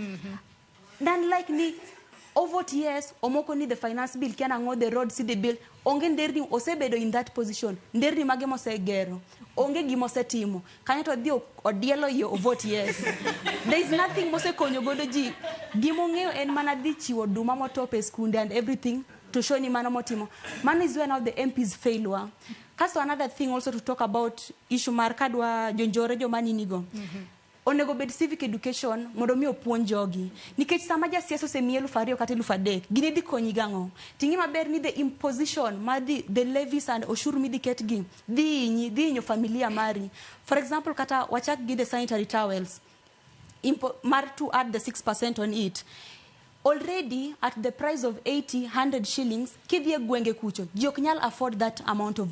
Then like ni, o vote yes, omoko ni the finance bill, kiana ngo the road see the bill, onge nderni osebedo in that position. Nderni mage mosegero. Onge gimosetimo. Kanyo to dio odielo yo vote yes. There is nothing mose konyo godo ji. Gimongeo en mana di chiwo duma motope skunde and everything to show ni mano motimo. Man is where now the MPs failure. Kaso another thing also to talk about issue mar kadwa jonjore jo mani nigo. Onego bed civic education mondo mi opuonj jogi. Nikech sama ja siasa osemiye 2,000 kata 3,000, gini dhi konyi gango. Tingi maber ni the imposition ma the levies and oshuru mi dhi ket gi dhi inyo familia mari. For example, kata wachak gi the sanitary towels. Mar to add the 6% on it. Already at the price of 80, 100 shillings, kidhie gwenge kucho, ji ok nyal afford that amount of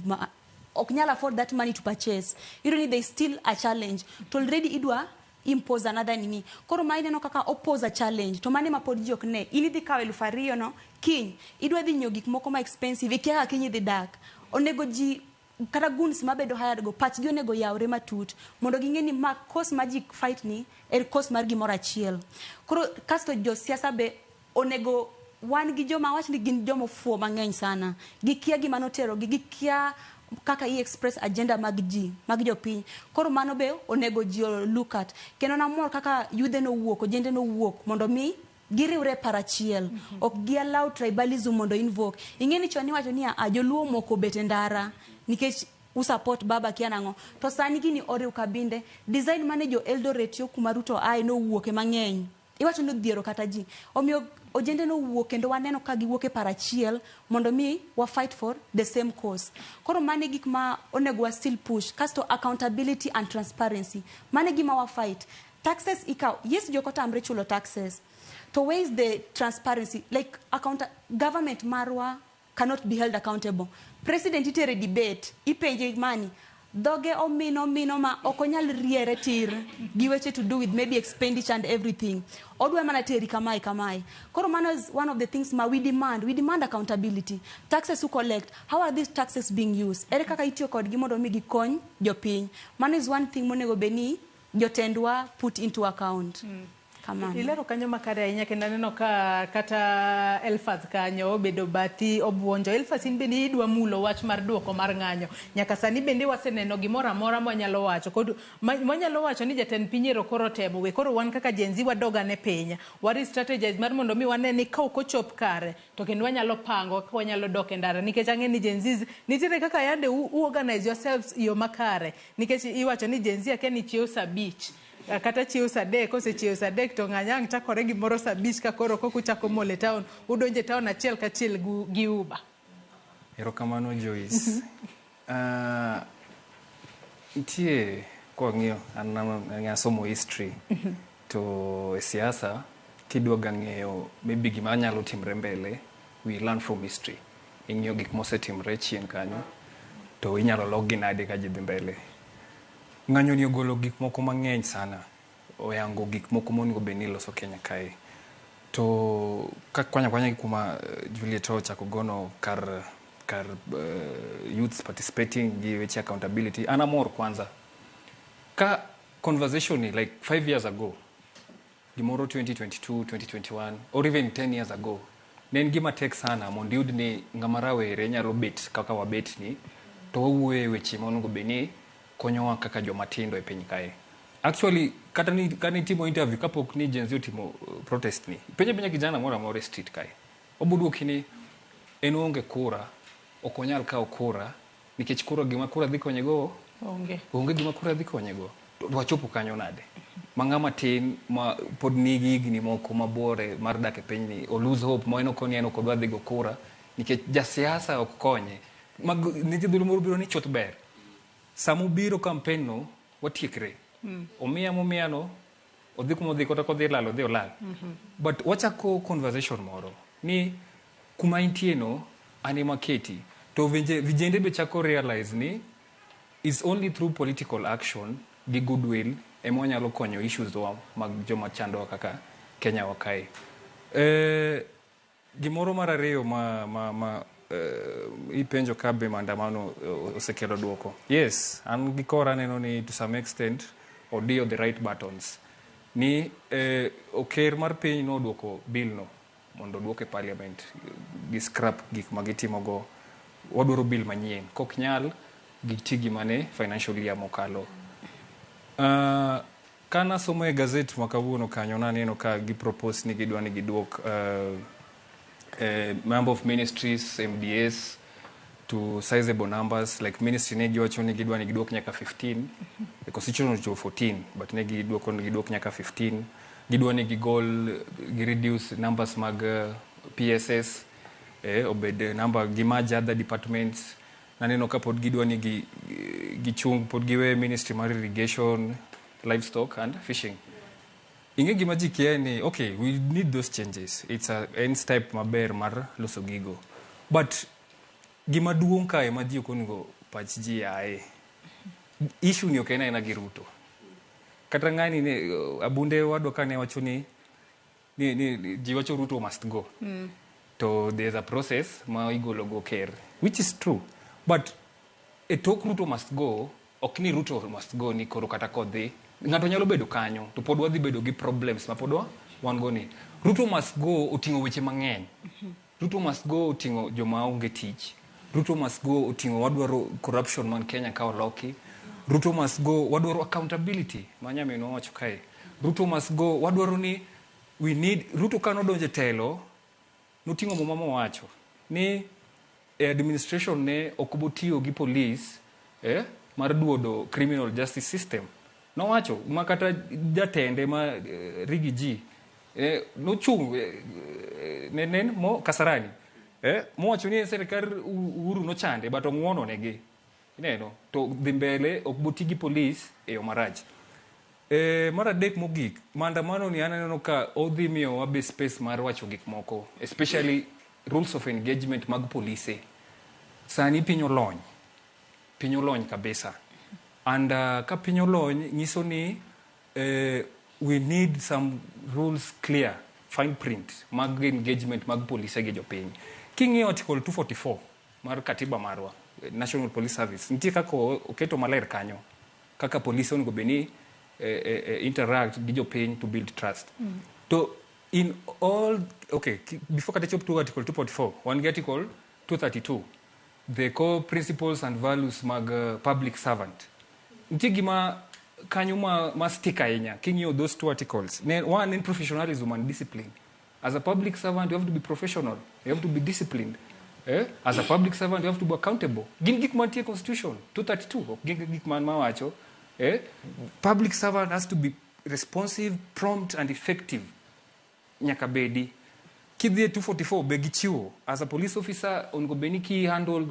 ok nyal afford that money to purchase. You know, there's still a challenge. To already idwa impose another nini. Koro maine no kaka oppose a challenge. To mane mapod ji ok ne. Ini dhi kawe 2,000 no, kiny. Idwa dhi nyiewo gik moko ma expensive, ikia kiny dhi dak. Onego ji kata guns mabedo hired go, patch gi onego yawre matut. Mondo ging'e ni ma cause magic fight ni, cause mar gimoro achiel. Koro kasto jo siasa be onego wan gi joma wach ni gin jomo fuo mang'eny sana. Gikia gima notero, gikia kaka express agenda mag jopiny. Koro mano be onego ji look at. Kendo namor kaka yudhe no wuok, ojende no wuok, mondo mi giriwre parachiel. Ok gi allow tribalism mondo invoke. Ing'eni choni wacho ni joluo moko bete ndara. Nikech usupport baba kia nango. To sani gini oriw kabinde. Design mane jo Eldoret yo kumaruto ai no wuoke mang'eny. Iwacho no dhiero kata ji. Omiyo ojende no wuok kendo waneno ka giwuoke parachiel mondo mi wa fight for the same cause. Koro mane gik ma onego wa still push. Kasto accountability and transparency. Mane gima wa fight. Taxes ikaw. Yes, jokota amre chulo taxes. To where is the transparency? Like government marwa cannot be held accountable. President itere debate, ipenje money. Doge omino ma okonyal riere tir giweche to do with maybe expenditure and everything. Odwe mana teri kamai. Koro mano is one of the things ma we demand accountability. Taxes who collect, how are these taxes being used? Ere kaka itiyo kod gi mondo mi gikony jopiny. Mano is one thing monego beni jotendwa put into account. Ilero kanyo makare ahinya kendo aneno ka kata Elfaz kanyo obedo bati obuonjo. Elfaz in bende idwa mulo wach mar duoko mar ng'anyo. Nyaka sani bende waseneno gimoro amora mwanyalo wacho. Kod mwanyalo wacho ni jatend piny ero koro temo we koro wan kaka Gen Z wadoga ne piny. Wari strategize mar mondo mi wane ni ka ok ochop kare to kendo wanyalo pango kaka wanyalo dok e ndara. Nikech ang'e ni Gen Z nitiere kaka yande organize yourselves yo makare. Nikech iwacho ni Gen Z akia ni chiew sa beach. Kata chiew sa dek, kose chiew sa dek to ng'anyang chakore gimoro sa beach ka koro kokuchako mole town. Udonje town achiel kachiel gi Uber. Erokamano Joyce. Itie kwa ng'iyo an somo history to siasa kidwa ng'eyo maybe gima nyalo timre mbele, we learn from history. Ing'iyo gik mosetimre chien kanyo to inyalo log nade ka jidhi mbele. Ng'anyo ni ogolo gik moko mang'eny sana. Oyango gik moko monego beni loso Kenya kae. To kwanya kuma Juliet ochako gono kar youths participating gi weche accountability. Anamor kwanza. Ka conversation ni like 5 years ago gimoro 2022 2021 or even 10 years ago ne en gima tek sana mondo yud ni ng'ama rawere nyalo bet kaka wabet ni to wawuoye weche monego bed ni konyowa kaka joma tindo e piny kae. Actually kata ni kani timo interview kapok ni Gen Z timo protest ni penye kijana moro amora street kae obuduoki ni en onge kura okonyal kawo kura nikech kura gima kura dhi konyego onge gima kura dhi konyego. Wachopo kanyo nade mang'ama tin ma pod nigi higni moko mabore mar dak e piny ni o lose hope ma en okoni en okodwa dhi go kura nikech jasiasa ok konye nitie dhuro moro biro ni choth ber sama ubiro campaign no watiekre omiya no odhi kuma odhi kata kodhi lalo odhi olal but wachako conversation moro ni kuma intie no anima keti to vijende be chako realize ni is only through political action gi goodwill ema nyalo konyo issues wa mag joma chando kaka Kenya wakae. Gimoro mar ariyo ipenjo kabe maandamano osekelo duoko. Yes, an gi kora neno ni to some extent odio the right buttons. Ni oker mar piny no duoko bill no mondo duoke parliament gi scrap gik magitimo go wadwaro bill manyien kok nyal gitigi mane financially amokalo. Kana somo e gazet makawuono kanyo naneno ka gipropose ni gidwa ni giduok number of ministries MDS to sizable numbers like ministry ne giwacho ni gidwa ni giduok nyaka 15 the constitution to 14 but ne giduok nyaka 15 gidwa ni gigol reduce numbers mag PSS obed number gimaja other departments naneno ka pod gidwa ni gichung pod giwe ministry mar irrigation livestock and fishing. Inge gima ji kia ni okay we need those changes it's a end step maber mar loso gigo but gima duong kae ma ji okonigo pach ji ae issue ni okena ena gi Ruto kata ngani ne abunde wado kane wacho ni ji wacho Ruto must go to there's a process ma igolo go ker which is true but a talk Ruto must go okni Ruto must go ni koro kata kodhi ngato nyalo bedo kanyo to pod wadhi bedo gi problems ma pod wan go ni Ruto must go otingo weche mang'eny Ruto must go otingo joma onge tich Ruto must go otingo wadwaro corruption man Kenya ka oloki Ruto must go wadwaro accountability manyame no wacho kae Ruto must go wadwaro ni we need Ruto kano donje telo notingo mama wacho ni administration ne okobotio gi police mar duodo criminal justice system no wacho makata jatende ma rigiji no chung nenen mo Kasarani mo wacho ni serikal Uhuru no chande but ong'wono negi ineno to dhi mbele okboti gi police yo maraj mar adek mogik maandamano ni aneno ka odhi miyo wabe space mar wacho gik moko especially rules of engagement mag police sani piny olony kabisa and ka piny olony nyiso ni we need some rules clear fine print mag engagement mag police gi jopiny king'iyo article 244 mar katiba marwa National Police Service nitie kaka oketo maler kanyo kaka police onego beni interact gi jopiny to build trust to in all okay before kata chop to article 244 one article 232 the core principles and values mag public servant nitie gima kanyo ma stick ahinya king'iyo those two articles one in professionalism and discipline as a public servant you have to be professional you have to be disciplined as a public servant you have to be accountable gin gik mantie constitution 232 gik man mawacho public servant has to be responsive prompt and effective nyaka bedi kidhie 244 be gichiwo as a police officer onego beni ki handle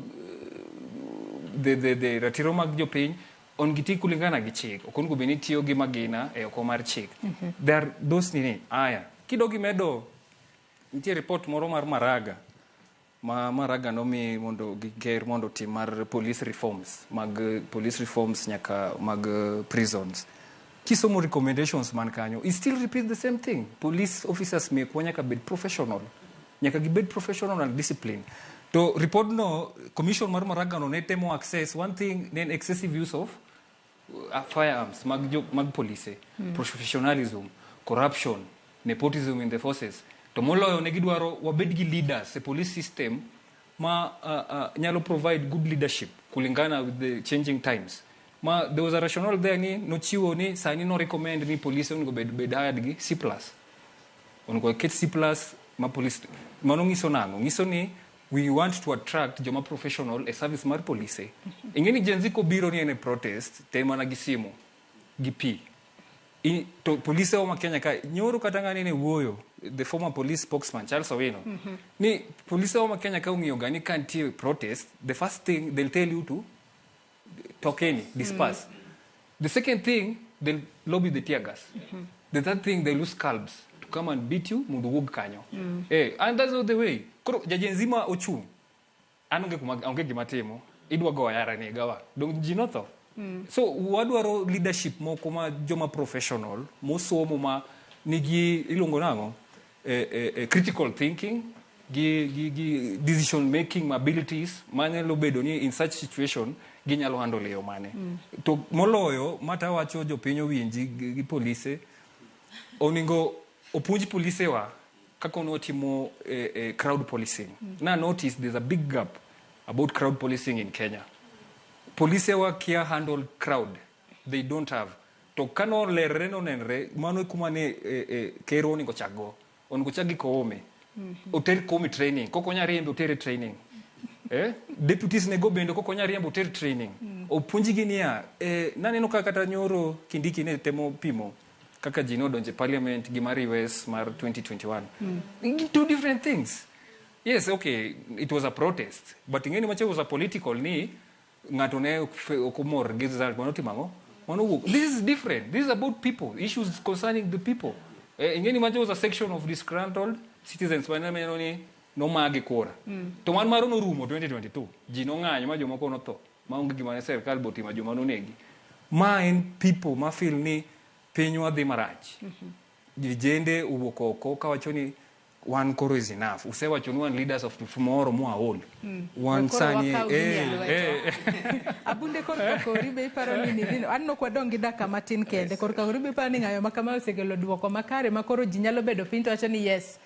the ratiro mag jopiny on giti kulingana gi chik okonego beni tiyo gi magina oko mar chik there those nini aya kidogi medo nitie report moro mar Maraga nomi mondo giger mondo tim mar police reforms nyaka mag prisons kisomo recommendations man kanyo it still repeats the same thing police officers make nyaka bed professional nyaka gibed professional and discipline to report no commission mar Maraga no ne temo access one thing then excessive use of firearms mag police professionalism corruption nepotism in the forces. To moloyo ne gidwaro wabed gi leaders e police system ma nyalo provide good leadership kulingana with the changing times. There was a rationale there ni nochiwo ni sani no recommend ni police onego bed hired gi C+. Onego ket C+ ma police mano ngiso nango. Ngiso ni we want to attract joma professional e service mar police. Ingeni jenzi ko biro ni ene protest te mana gi simu gi pi. To police wa Kenya ka nyoro katangani ne woyo the former police spokesman Charles Owino ni police wa Kenya ka ungiyo gani kanti protest, the first thing they'll tell you to talk any disperse. The second thing they'll lobby the tear gas. The third thing they lose scalps to come and beat you mundu wog kanyo. And that's not the way. Koro jajenzima ochu anonge gimatimo idwa go yara ne gawa dong jinotho. So wadwaro leadership moko ma joma professional mosomo ma nigi ilongo nango critical thinking gi decision making abilities manyalo bedo ni in such situation ginyalo handle yo mane. To moloyo mata wacho jopiny owinji gi police oningo opunj police wa kako notimo crowd policing. Na notice there's a big gap about crowd policing in Kenya. Police wa kia handle crowd. They don't have. To kano lerre no nenre, mano kumane kero ni kochago. On kochagi koome. Oter koome training. Koko nyariembe otere training. Deputies nego bendo koko nyariembe otere training. Opunji ginia, nane no kakata nyoro kindiki ne temo pimo. Kaka jino donje parliament gimari West mar 2021. Two different things. Yes, okay, it was a protest. But ingeni mache was a political ni ngatone okumor result manotimango. This is different. This is about people, issues concerning the people. Ingeni mache was a section of disgruntled citizens wanamenoni no magi kora. To man maro no rumo 2022. Jino nganyo ma joma kono to. Maonge gimane serikal botima joma no negi. In people ma feel ni penywa dhi marach. Jende uwoko oko kawachoni one koro is enough. Usewacho ni one leaders of tomorrow mo aol. One sani abunde koro ribe paro ni nino anno kwa dongi daka matin kende koro ribe paro ni ngayo makama osegelo duoko makare makoro jinyalo bedo piny to wacho ni yes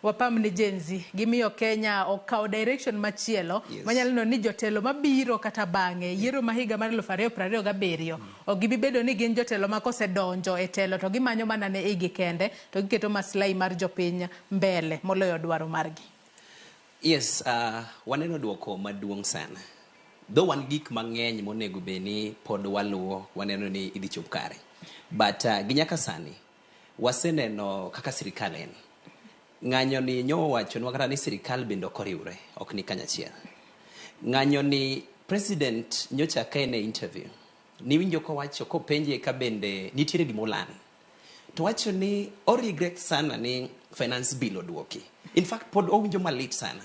wapam ni jenzi gimiyo Kenya okaw direction machielo manyalo no ni jotelo mabiro kata bange yiero mahiga mar 2027 ogibi bedo ni gin jotelo makose donjo e telo to gimanyo mana ne igi kende to giketo maslahi mar jopiny mbele moloyo dwaro margi. Yes, waneno duoko maduong' sana. Though wan gik mang'eny monego beni pod waluwo waneno ni idhi chop kare. But ginyaka sani waseneno kaka sirikal en. Ng'anyo ni nyo wacho nwa kata ni sirikal bendo koriure ok ni kanyachiel. Ng'anyo ni president nyocha ka ne interview ni winjo ko wacho ko penje ka bende nitiere gimolan. To wacho ni o regret sana ni finance bill oduoki. In fact pod owinjo malit sana.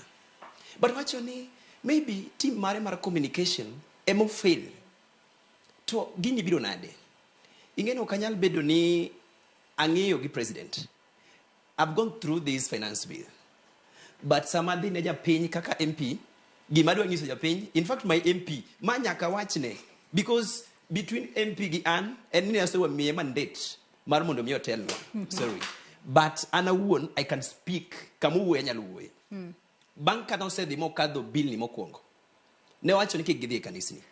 But wacho ni maybe team mare mar communication emo fail. To gini biro nade. Ingeno kanyal bedo ni ang'eyo gi president. I've gone through this finance bill. But samadi ne japiny kaka MP, gimadwa nyiso japiny, in fact my MP, manyaka wachne, because between MP gi an, en ni asewa miye mandate, mar mondo miyo telno. Sorry. But anawuon, I can speak, kamuwe nyaluwe. Bang kata osedhi mokadho bill ni mokwongo. Ne wacho ni kik gidhi e kanisni.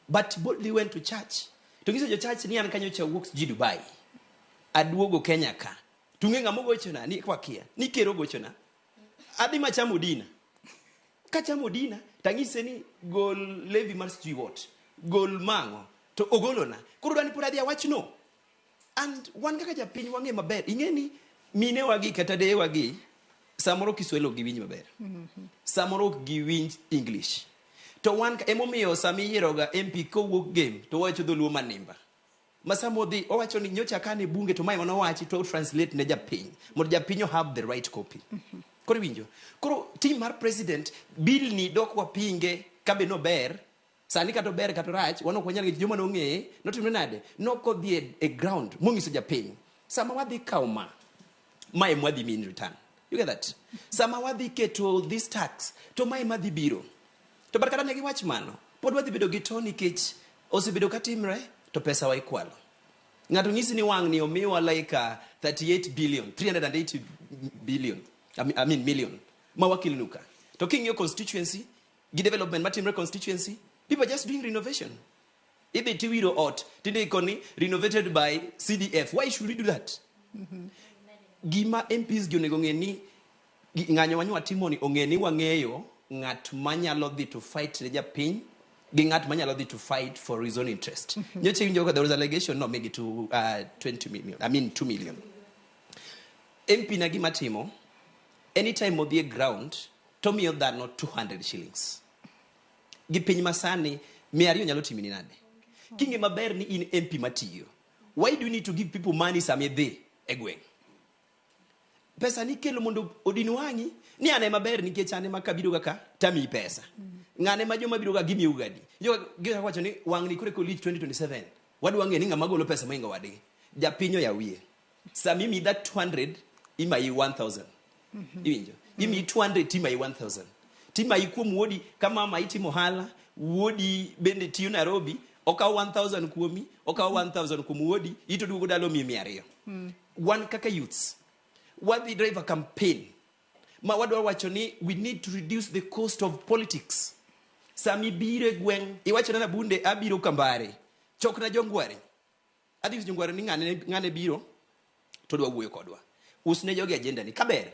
But boldly went to church. To nyiso jo church ni an kanyo cha wuok ji Dubai. Aduogo Kenya ka. Tunge ngamo gochona ni kwakia ni kero gochona adi machamo dina ka chamo dina tangise ni gol levy mar steward gol mango to ogolona koro dani pura dia wachno and wan kaka japiny wange maber ingeni mine wagi kata de wagi samoro Kiswahili gi winj maber samoro gi winj English to wan emomiyo samiyiero ga MP ko wuok game to wacho dholuo manimba Masamodi owacho ni nyocha kane bunge to mai mano wachi to translate ne japiny mondo japinyo have the right copy. Koro winjo. Koro team mar president bill ni dok wapinge kabe no ber sani kato ber kato rach wano kwanyal gi joma no ng'e notimne nade noko dhi e ground mongiso japiny sama wadhi kauma mai mwadhi min return. You get that? Sama wadhi keto this tax to mai madhi biro. To barkata ne giwach mano pod wadhi bedo gi to nikech osebedo katimre to pesa wa ikwalo. Ngato ngisi ni wang ni omiwa like 38 billion, 380 billion. I mean million. Mawakil nuka. Talking your constituency, development matimre constituency, people are just doing renovation. If they tiwiro out, today koni renovated by CDF. Why should we do that? Gima MPs gyonego ngeni nganyo wanyo atimoni ongeni wangeyo ngat manyalo dhi to fight ne japiny gi ngat manyalo dhi to fight for his own interest. Nyoche winjo there was allegation no make it to 20 million. I mean 2 million. MP na gima timo anytime odhi ground tomiyo dhano 200 shillings. Gi piny masani 200 nyalo timi ni nade? Kinge maber ni in MP matiyo. Why do you need to give people money same dhi e gweng? Pesa ni kelo mondo odinu wangi ni ane maber nikech ane makabiro kaka tami pesa. Ngane ma joma biro ga gimi ugadi. Yo gika wacho ni wang ni kure college 2027. Wadu wange ni ngama golo pesa mainga wadi. Japinyo ya wiye. Sami mi that 200 ima yi 1000. Iwinjo. Imi 200 tima yi 1000. Tima yi kuom wodi kama maiti mohala, wodi bende tiyo Nairobi, oka 1000 kuomi, oka 1000 kuom wodi, ito dugo dalo 200. One kaka youths. What the drive a campaign. Ma wadwa wacho ni we need to reduce the cost of politics. Sami bire gweng, iwacho na bunde abiro kambare. Chok na jongware. Adis jongware ni ngane biro to dwa wuoyo kodwa. Usne jogi agenda ni kaber.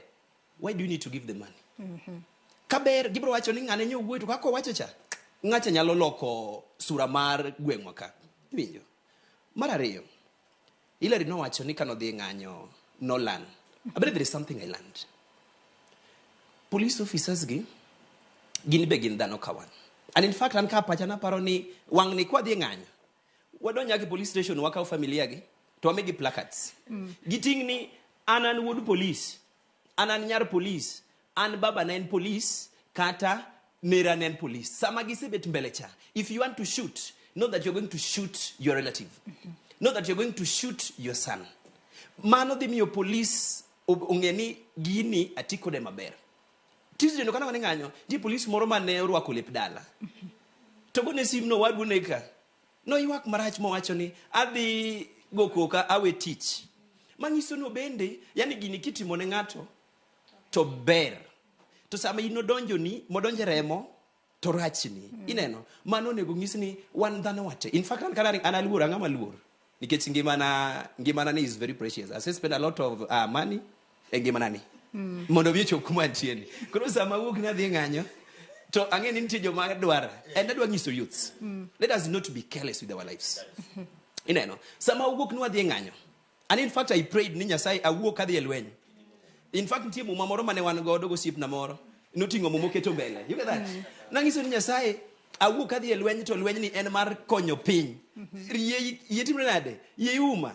Why do you need to give them money? Kaber gibro wacho ni ngane nyo wuoyo to kako wacho cha. Ngacha nyalo loko sura mar gweng waka. Winjo. Mar ariyo. Hilary no wacho ni kano dhi nganyo no land. I believe there is something I learned. Police officers gin be gin dhano kawan. And in fact, an ka pachana paro ni wang ni kwa dhi nganyo. Wadonya ki police station wakaw familia gi to amegi placards. Giting ni anan wood police, anan nyar police, an baba nen police, kata nera nen police. Sama gisebet mbele cha. If you want to shoot, know that you're going to shoot your relative. Know that you're going to shoot your son. Mano dhi miyo police ongeni gini atiko de maber. Tuesday no kana wanenganyo, di police moro mane orwako lep dala. To gone sim no wadu neka. No iwak marach mo wacho ni adhi gokoka awe tich. Manyiso no bende, yani gini kitimo ne ngato to ber. To sama ino donjo ni, modonje remo to rachni. Ineno, mano nego ngisi ni wan dhano wate. In fact, analuor angama luor. Nikech ngimana ni is very precious. I spend a lot of money ngimana ni. Mondo bicho kuma ntieni. Koro sama wuok na dhi nganyo to angeni nitie joma dwara. And adwa nyiso youths. Let us not be careless with our lives. Ineno, sama wuok ni wadhi nganyo. And in fact I prayed ni Nyasaye awuok adhi e lweny. In fact nitie muma moro mane wan godo gosiep na moro. Notingo mumo keto mbele. You get that? Nangiso ni Nyasaye awuok adhi e lweny to lweny ni en mar konyo piny. Yetimre nade? Yeuma.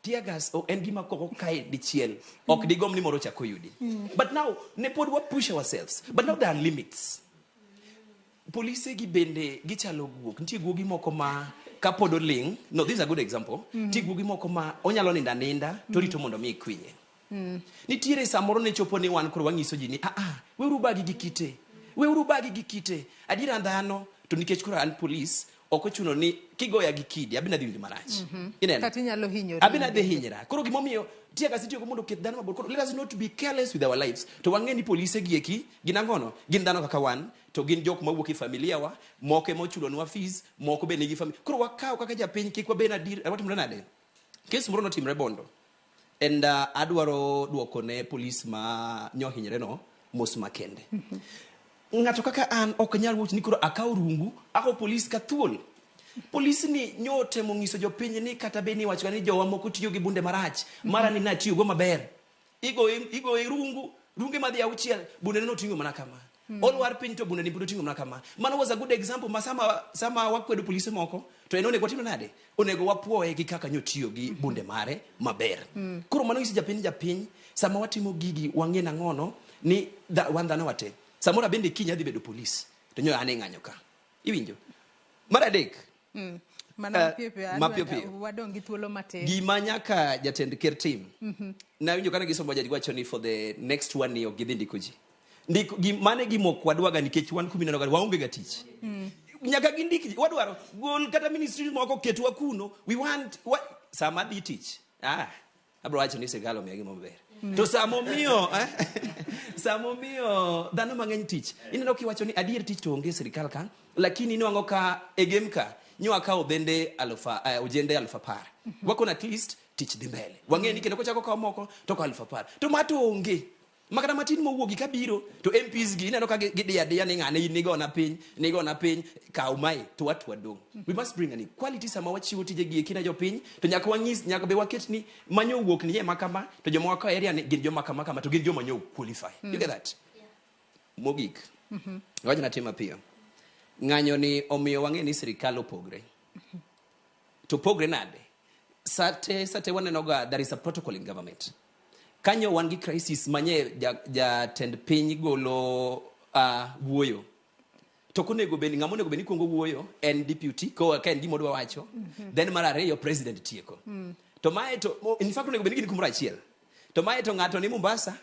Tiagas o en gima koko kai dichiel. Ok digom ni moro chako yudi. But now, ne pod we push ourselves. But now there are limits. Police gi bende gichalo guok. Ntie guogi moko ma kapodo ling. No, this is a good example. Ntie guogi moko ma onyalo ninda to rito mondo mi kwinye. Nitiere samoro ne chopo ni wan koro wangiso ji ni we urubagi gikite. We urubagi gikite. Adira dhano to nikech koro an police okochuno ni kigoya gi kidi abina dhi marach. Ineno. Kati nyalo hinyori. Abina dhi hinyira. Koro gimomiyo tia kasiti ko mondo ket dhano mabor. Koro let us not be careless with our lives. To wangeni police gi eki ginangono gin dhano kaka wan to gin jok mawuok e familia wa moko mo chulo nwa fees moko be nigi familia. Koro wakaw kaka japiny kik wabena dir watimre nade. Kes moro no timre Bondo. And adwaro duoko ne police ma nyohinyre no mos makende. Ngato kaka an ok nyal wuoch ni koro akaw rungu ako police ka thuol. Police ni nyote mongiso jopiny ni kata be ni wacho ni jowa moko tiyo gi bunde marach mara ni na tiyo go maber. Igo rungu runge madhi auchiel bunde no tingo mana kama. Olwar piny to bunde ni budo tingo mana kama. Mano was a good example sama wakwedo police moko to enone kwa timo nade onego wapuoe gi kaka nyotiyo gi bunde mare maber. Koro mano isi japiny sama watimo gigi wange na ngono ni wandana wate. Samora bende kinya dhi bedo police to nyo ane nganyo ka. Iwinjo. Mar adek. Mana piyo wadongi thuolo matin. Gima nyaka jatend ker team. Na winjo kana gisomo jadi wacho ni for the next 1 year gidhi ndiko ji. Ndiko mane gimok wadwaga nikech wan 10 waonge ga tich. nyaka gindiki wadwaro gol kata ministry moko ketwa kuno we want sama di tich abro wacho ni sirkal omiyo gima maber to samomio dhano mang'eny tich ineno kiwacho ni adier tich to onge sirkal kan lakini inwang'o ka e game ka nywa ka obende ojende 10,000 wakona at least tich dhi mbele wang'e ni kendo kochako kawo moko to ka 10,000 to mato onge makata matin mowuogi kabiro to MPs gi ineno ka gidiya ni ng'ane nigona piny kaw mai to watwa dong we must bring an equality sama wachiwo tije gi kina jopiny to nyaka wanyis nyaka be waket ni manyo wuok ni ema kama to joma wako area ni gin joma kama to gin joma nyo qualify you get that mogik wajna tema pio ng'anyo ni omiyo wang'e ni sirkal opogre to pogre nade sate waneno ga there is a protocol in government kanyo wan gi crisis manye jatend piny golo wuoyo to konego beni ng'amo nego beni kuongo wuoyo en deputy ko ka en gimo dwa wacho then mar ariyo president tieko to mae to in fact nego beni gin kumra achiel to mae to ng'ato ni Mombasa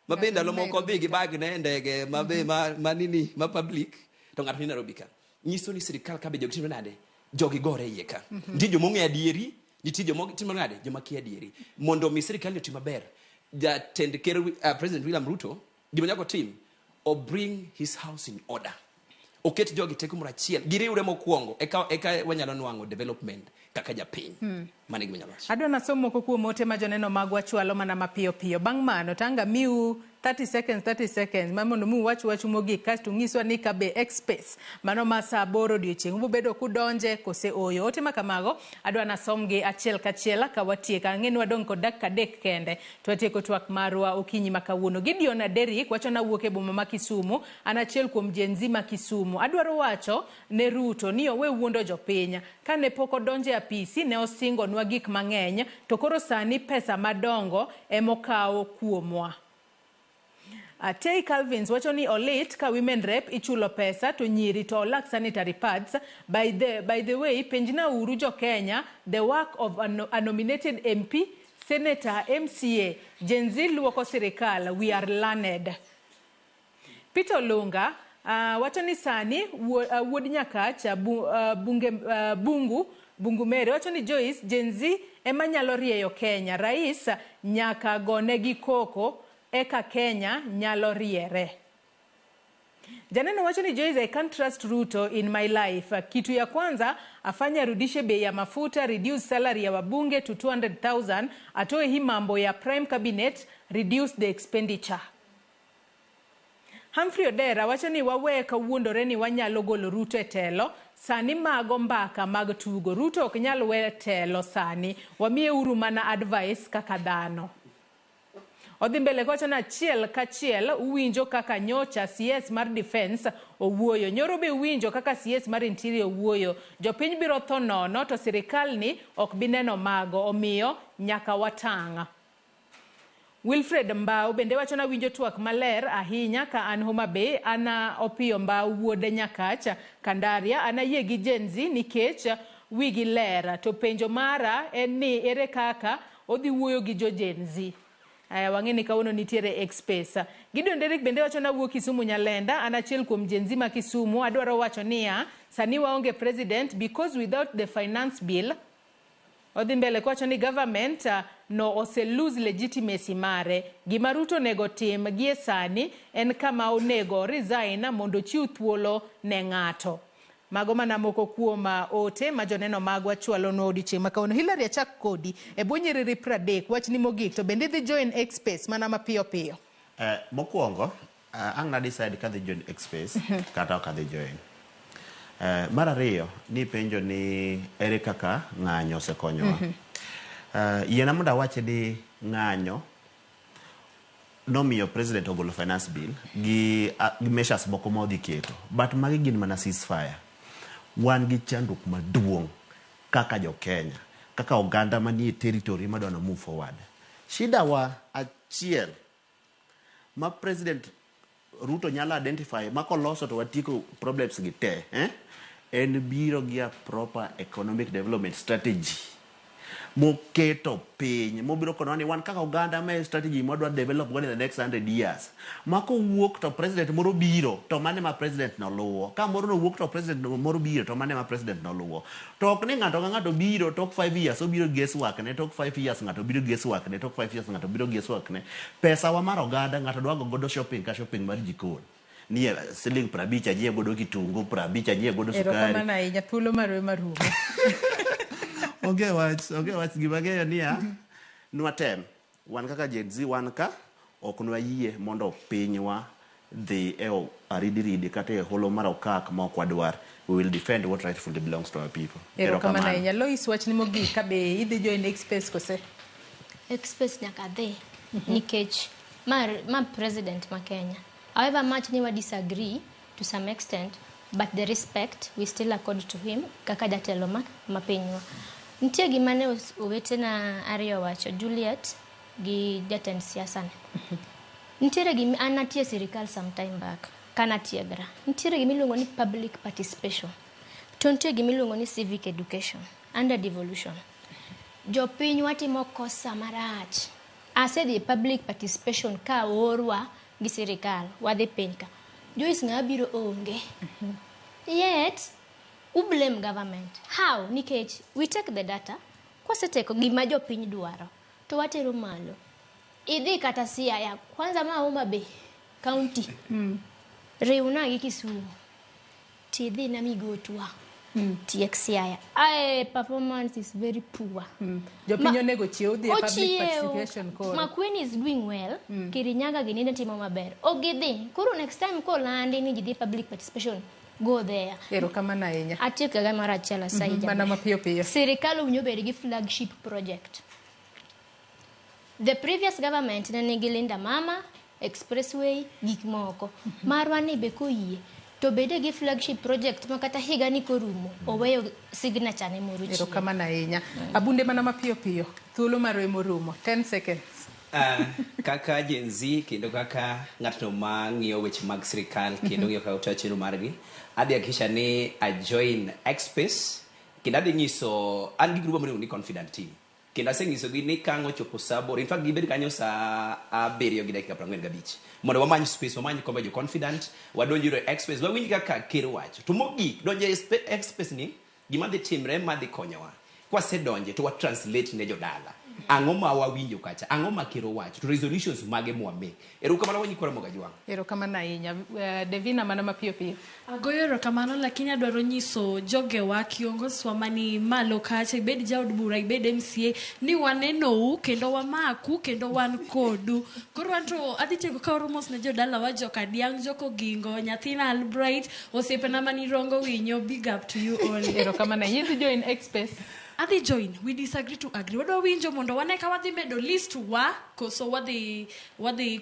mabenda lo moko dhi gi bag ne ndege mabe manini ma public to ng'ato ni Nairobi ka nyiso ni sirkal ka be jogtimo nade jogi gore iye ka ndi jomong'e adieri nitie jomotimo nade joma kia adieri mondo mi sirkal otim maber jatend ker President William Ruto gima nyako tim o bring his house in order oket jogi teko moro achiel giriwre mokwongo eka wanyalo nwang'o development kaka japiny mane gima nyalo adwa nasomo moko kuom ote ma joneno magwa chwalo mana mapiyo piyo bang' mano tanga miu 30 seconds ma mondo mu wach mogik kasto ng'iswa ni ka be express mano ma saa 8 odiochieng' ubedo kudonje kose oyo ote ma kamago adwa nasomgi achiel kachiel ka watieko ang'e ni wadong' kod dakika 3 kende to watieko twak marwa okinyi ma kawuono Gideon Aderik wacho na wuok e boma ma Kisumu an achiel kuom jenzi ma Kisumu adwaro wacho ne Ruto ni owe wuondo jopiny kane pok odonje apisi ne osingo nwa gik mang'eny to koro sani pesa madongo emokawo kuomwa Tay Calvins wacho ni olit ka women rep ichulo pesa to nyiri to olak sanitary pads by the way penjna uru jo Kenya the work of a nominated MP senator MCA Gen Z luoko sirikal we are learned Peter Lunga wacho ni sani wuod Nyakach Bungu Mere wacho ni Joyce Gen Z ema nyalo rieyo Kenya rais nyaka gone gi koko eka Kenya nyalo riere Janeno wacho ni Joyce I can't trust Ruto in my life kitu ya kwanza afanya rudishe bei ya mafuta reduce salary ya wabunge to 200,000 atoe hii mambo ya prime cabinet reduce the expenditure Humphrey Odera wacho ni wawe kawuondore ni wanyalo golo Ruto e telo sani mago mbaka mag tugo Ruto ok nyal we telo sani wamiye uru mana advice kaka dhano Odhi mbele kocha na chiel kachiel uwinjo kaka nyocha CS mar defense owuoyo nyoro be uwinjo kaka CS mar interior owuoyo jopiny biro tho nono to sirikal ni ok bineno mago omiyo nyaka watanga Wilfred Mbao bende wacho na winjo twak maler ahinya ka an Homa Bay ana Opiyo Mbao wuode Nyakacha Kandaria ana yie gi Gen Z nikech wigi lera to penjo mara en ni ere kaka odhi wuoyo gi jo Gen Z wang'eni kauno nitiere Express Gideon Derek bende wacho na wuok Kisumu Nyalenda an achiel kuom Gen Z ma Kisumu adwaro wacho niya sani waonge president because without the finance bill Odhi mbele kwacho ni government no ose lose legitimacy mare. Gima Ruto nego tim gie sani en kama onego resign mondo chiw thuolo ne ng'ato. Mago mana moko kuom ote ma joneno magwa chwalo no odiochieng' ma kawuono. Hilary achak kodi e bwo nyiriri 30 wach ni mogik to bende dhi join Express mana mapiyo piyo. Mokwongo ang' na decide ka dhi join Express kata ok adhi join. Mar ariyo ni penjo ni ere kaka ng'anyo osekonyowa. Yiena mondo awache ni ng'anyo nomiyo president ogolo finance bill gi measures moko ma odhi keto, but magi gin mana ceasefire. Wan gi chandruok maduong' kaka jo Kenya, kaka oganda manie territory madwa na move forward. Shida wa achiel ma president Ruto nyalo identify makoloso to watiko problems gi te en biro gi a proper economic development strategy moketo piny mobiro kono ni wan kaka Uganda me strategy modwa develop in the next 100 years mako wuok to president moro biro to mane ma president no luwo ka moro no wuok to president moro biro to mane ma president no luwo to ok ni ng'ato ka ng'ato biro tok 5 years obiro guesswork ne tok 5 years ng'ato biro guesswork ne tok 5 years ng'ato biro guesswork ne pesa wa mar oganda ng'ato dwa godo shopping ka shopping mar jikon ni siling 50 anyie godo kitungu 50 anyie godo sukari erokamano ahinya thuolo marwe marumo Okay, what's gimag'eyo niya nwatem wan kaka Gen Z wan ka ok nwayie mondo pinywa dhi aridiridi kata e holo mar okak ma ok wadwar. We will defend what rightfully belongs to our people. Erokamano ahinya. Lois, wachni mogik ka be idhi join X-Space kose? X-Space nyaka dhi nikech ma president ma Kenya. However much ni wa disagree to some extent, but the respect we still accord to him kaka jatelo ma pinywa. Nitie gima ne owetena ariyo wacho, Juliet gi jatend siasa ne. Nitiere gima an natie sirikal sometime back kana tiegra. Nitiere gima iluongo ni public participation. To nitiere gima iluongo ni civic education under devolution. Jopiny watimo kosa marach. Asedhi public participation ka orwa gi sirikal wadhi piny ka. Joyce ng'a biro onge. Yet we blame government. How? Nikech we take the data, kwaseteko gima jopiny dwaro, to watero malo. Idhi kata Siaya, kwanza ma Homa Bay county. Riuna gi Kisumu. Tidhi na Migotwa. TX Siaya. Performance is very poor. Jopiny onego chiew dhi public participation koro. Makueni is doing well. Kirinyaga gininde timo maber. Ogidhi. Koro next time ko landi ni jidhi public participation. Go there. Erokamano ahinya. Atieko ga mara achiel asaija. Mana mapiyo piyo. Sirikal owinjo bed gi flagship project. The previous government ne nigi Linda Mama, Expressway, gik moko. Marwa ni be koyie. To bede gi flagship project makata higa ni korumo. Oweyo signature ne moro chieng'. Erokamano ahinya. Abunde mana mapiyo piyo. Thuolo marwe morumo. 10 seconds. Kaka Gen Z kendo kaka ng'atno ma ng'iyo weche mag sirikal kendo ng'iyo kaka utachino margi adhi akisha ni a join X-Space kendo adhi nyiso an gi grupo ni confident team kendo aseng'iso gi ni kango chopo sabor in fact gibed kanyo sa 7 gi dakika 45 mondo wamany space wamany kombe jo confident wadonjiro X-Space wawinj kaka ker wacho to mogik donje X-Space ni gima dhi timre ma dhi konyowa kwasedonje to wa translate ne jodala ang'o ma wawinjo kacha ang'o ma kero wacho to resolutions mage mwame erokamano wanyikora moga jwang erokamano ahinya. Devina mana mapiyo piyo. Agoyo erokamano lakini adwaro nyiso jogewa kiongoswa mani malo kacha ibed jaod bura ibed MCA ni waneno kendo wamaku kendo wan kodu koro anto adhi tieko ka oromos ne jodala wa joka diang joko gingo nyathina Albright osiepena mani rongo winyo big up to you all. Erokamano yidhi join X-Space. Adhi join, we disagree to agree. Wado winjo mondo waneka wadhi medo list wa koso wadhi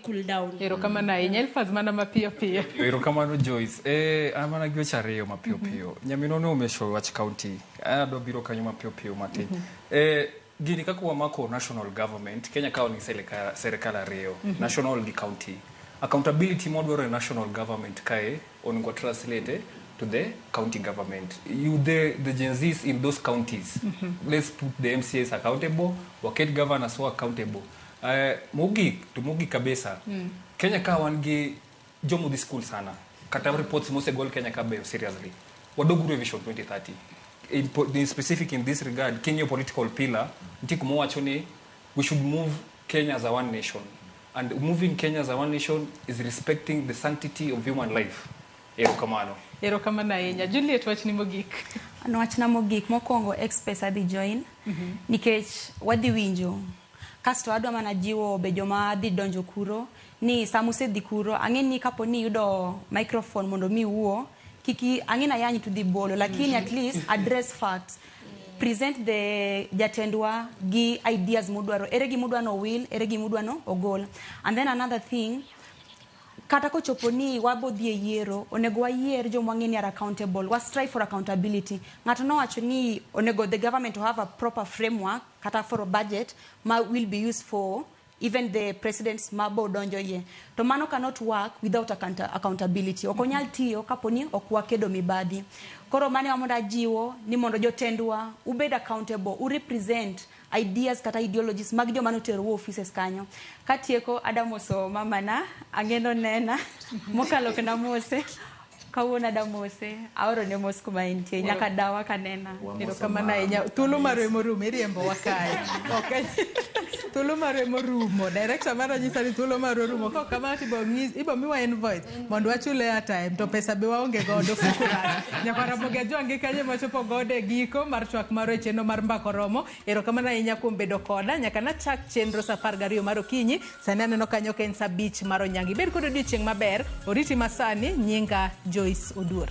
cool down. Erokamano ahinya. Elfaz mana mapiyo piyo. Erokamano Joyce. Amana gi weche ariyo mapiyo piyo. Nyamino ne omesho wach county. Adwa biro kanyo mapiyo piyo matin. Gini kaka wamako national government, Kenya kao ni serikal ariyo, national gi county. Accountability modwaro e national government kae onego translate to the county government. The Gen Zs in those counties, let's put the MCAs accountable, waket governors who are accountable. Mugi kabisa. Kenya ka wangi jomo di school sana. Kata reports mose goal Kenya ka be seriously. Wadoguru vision 2030. In specific in this regard, Kenya political pillar, ntikumo wachone we should move Kenya as a one nation. And moving Kenya as a one nation is respecting the sanctity of human life. Erokamano. Erokamano ahinya. Juliet wachni mogik. Wachna mogik mokwongo X-Space adhi join nikech wadhi winjo kasto adwa mana jiwo be joma dhi donjo kuro ni samusedhi kuro ang'eni kapo ni yudo microphone mondo mi wuo kiki ang'ena yanyi to dhi bolo lakini at least address facts present the jatendwa gi ideas mudwaro ere gi mudwano will ere gi mudwano ogol. And then another thing kata ko chopo ni wabodhi e yiero onego wayier joma ng'eni are accountable we strive for accountability ng'ato no wacho ni onego the government to have a proper framework kata for a budget ma will be used for even the presidents mabo donjo ye. To mano cannot work without accountability. Okonyal tiyo kaponi okwa kedo mibadhi. Koro mane wamonda jiwo ni mondo jotendwa ubed accountable, represent ideas kata ideologies mag joma notero offices kanyo. Katieko adamoso mama na angeno nena mokalo kena mose kawuona damose aoro ne mos kuma entie nyaka dawa kanena. Erokamano ahinya. Thuolo maremo rumo iriembo wakae. Okay. Thuolo maremo rumo. Director mara nyisa ni thuolo maremo rumo. Kok kama ibo miwa invoice mondo wachule airtime to pesa be waonge godo fukurani. Nyaka Ramogi joange kanye machopo gode giko mar twak maro e chenro mar mbako romo. Erokamano ahinya kuom bedo koda nyaka nachak chenro sa 12 mar okinyi. Sani aneno kanyo ka en sa 5 mar onyangi. Bed kod odiochieng' maber. Oriti masani nyinga Joyce Odur.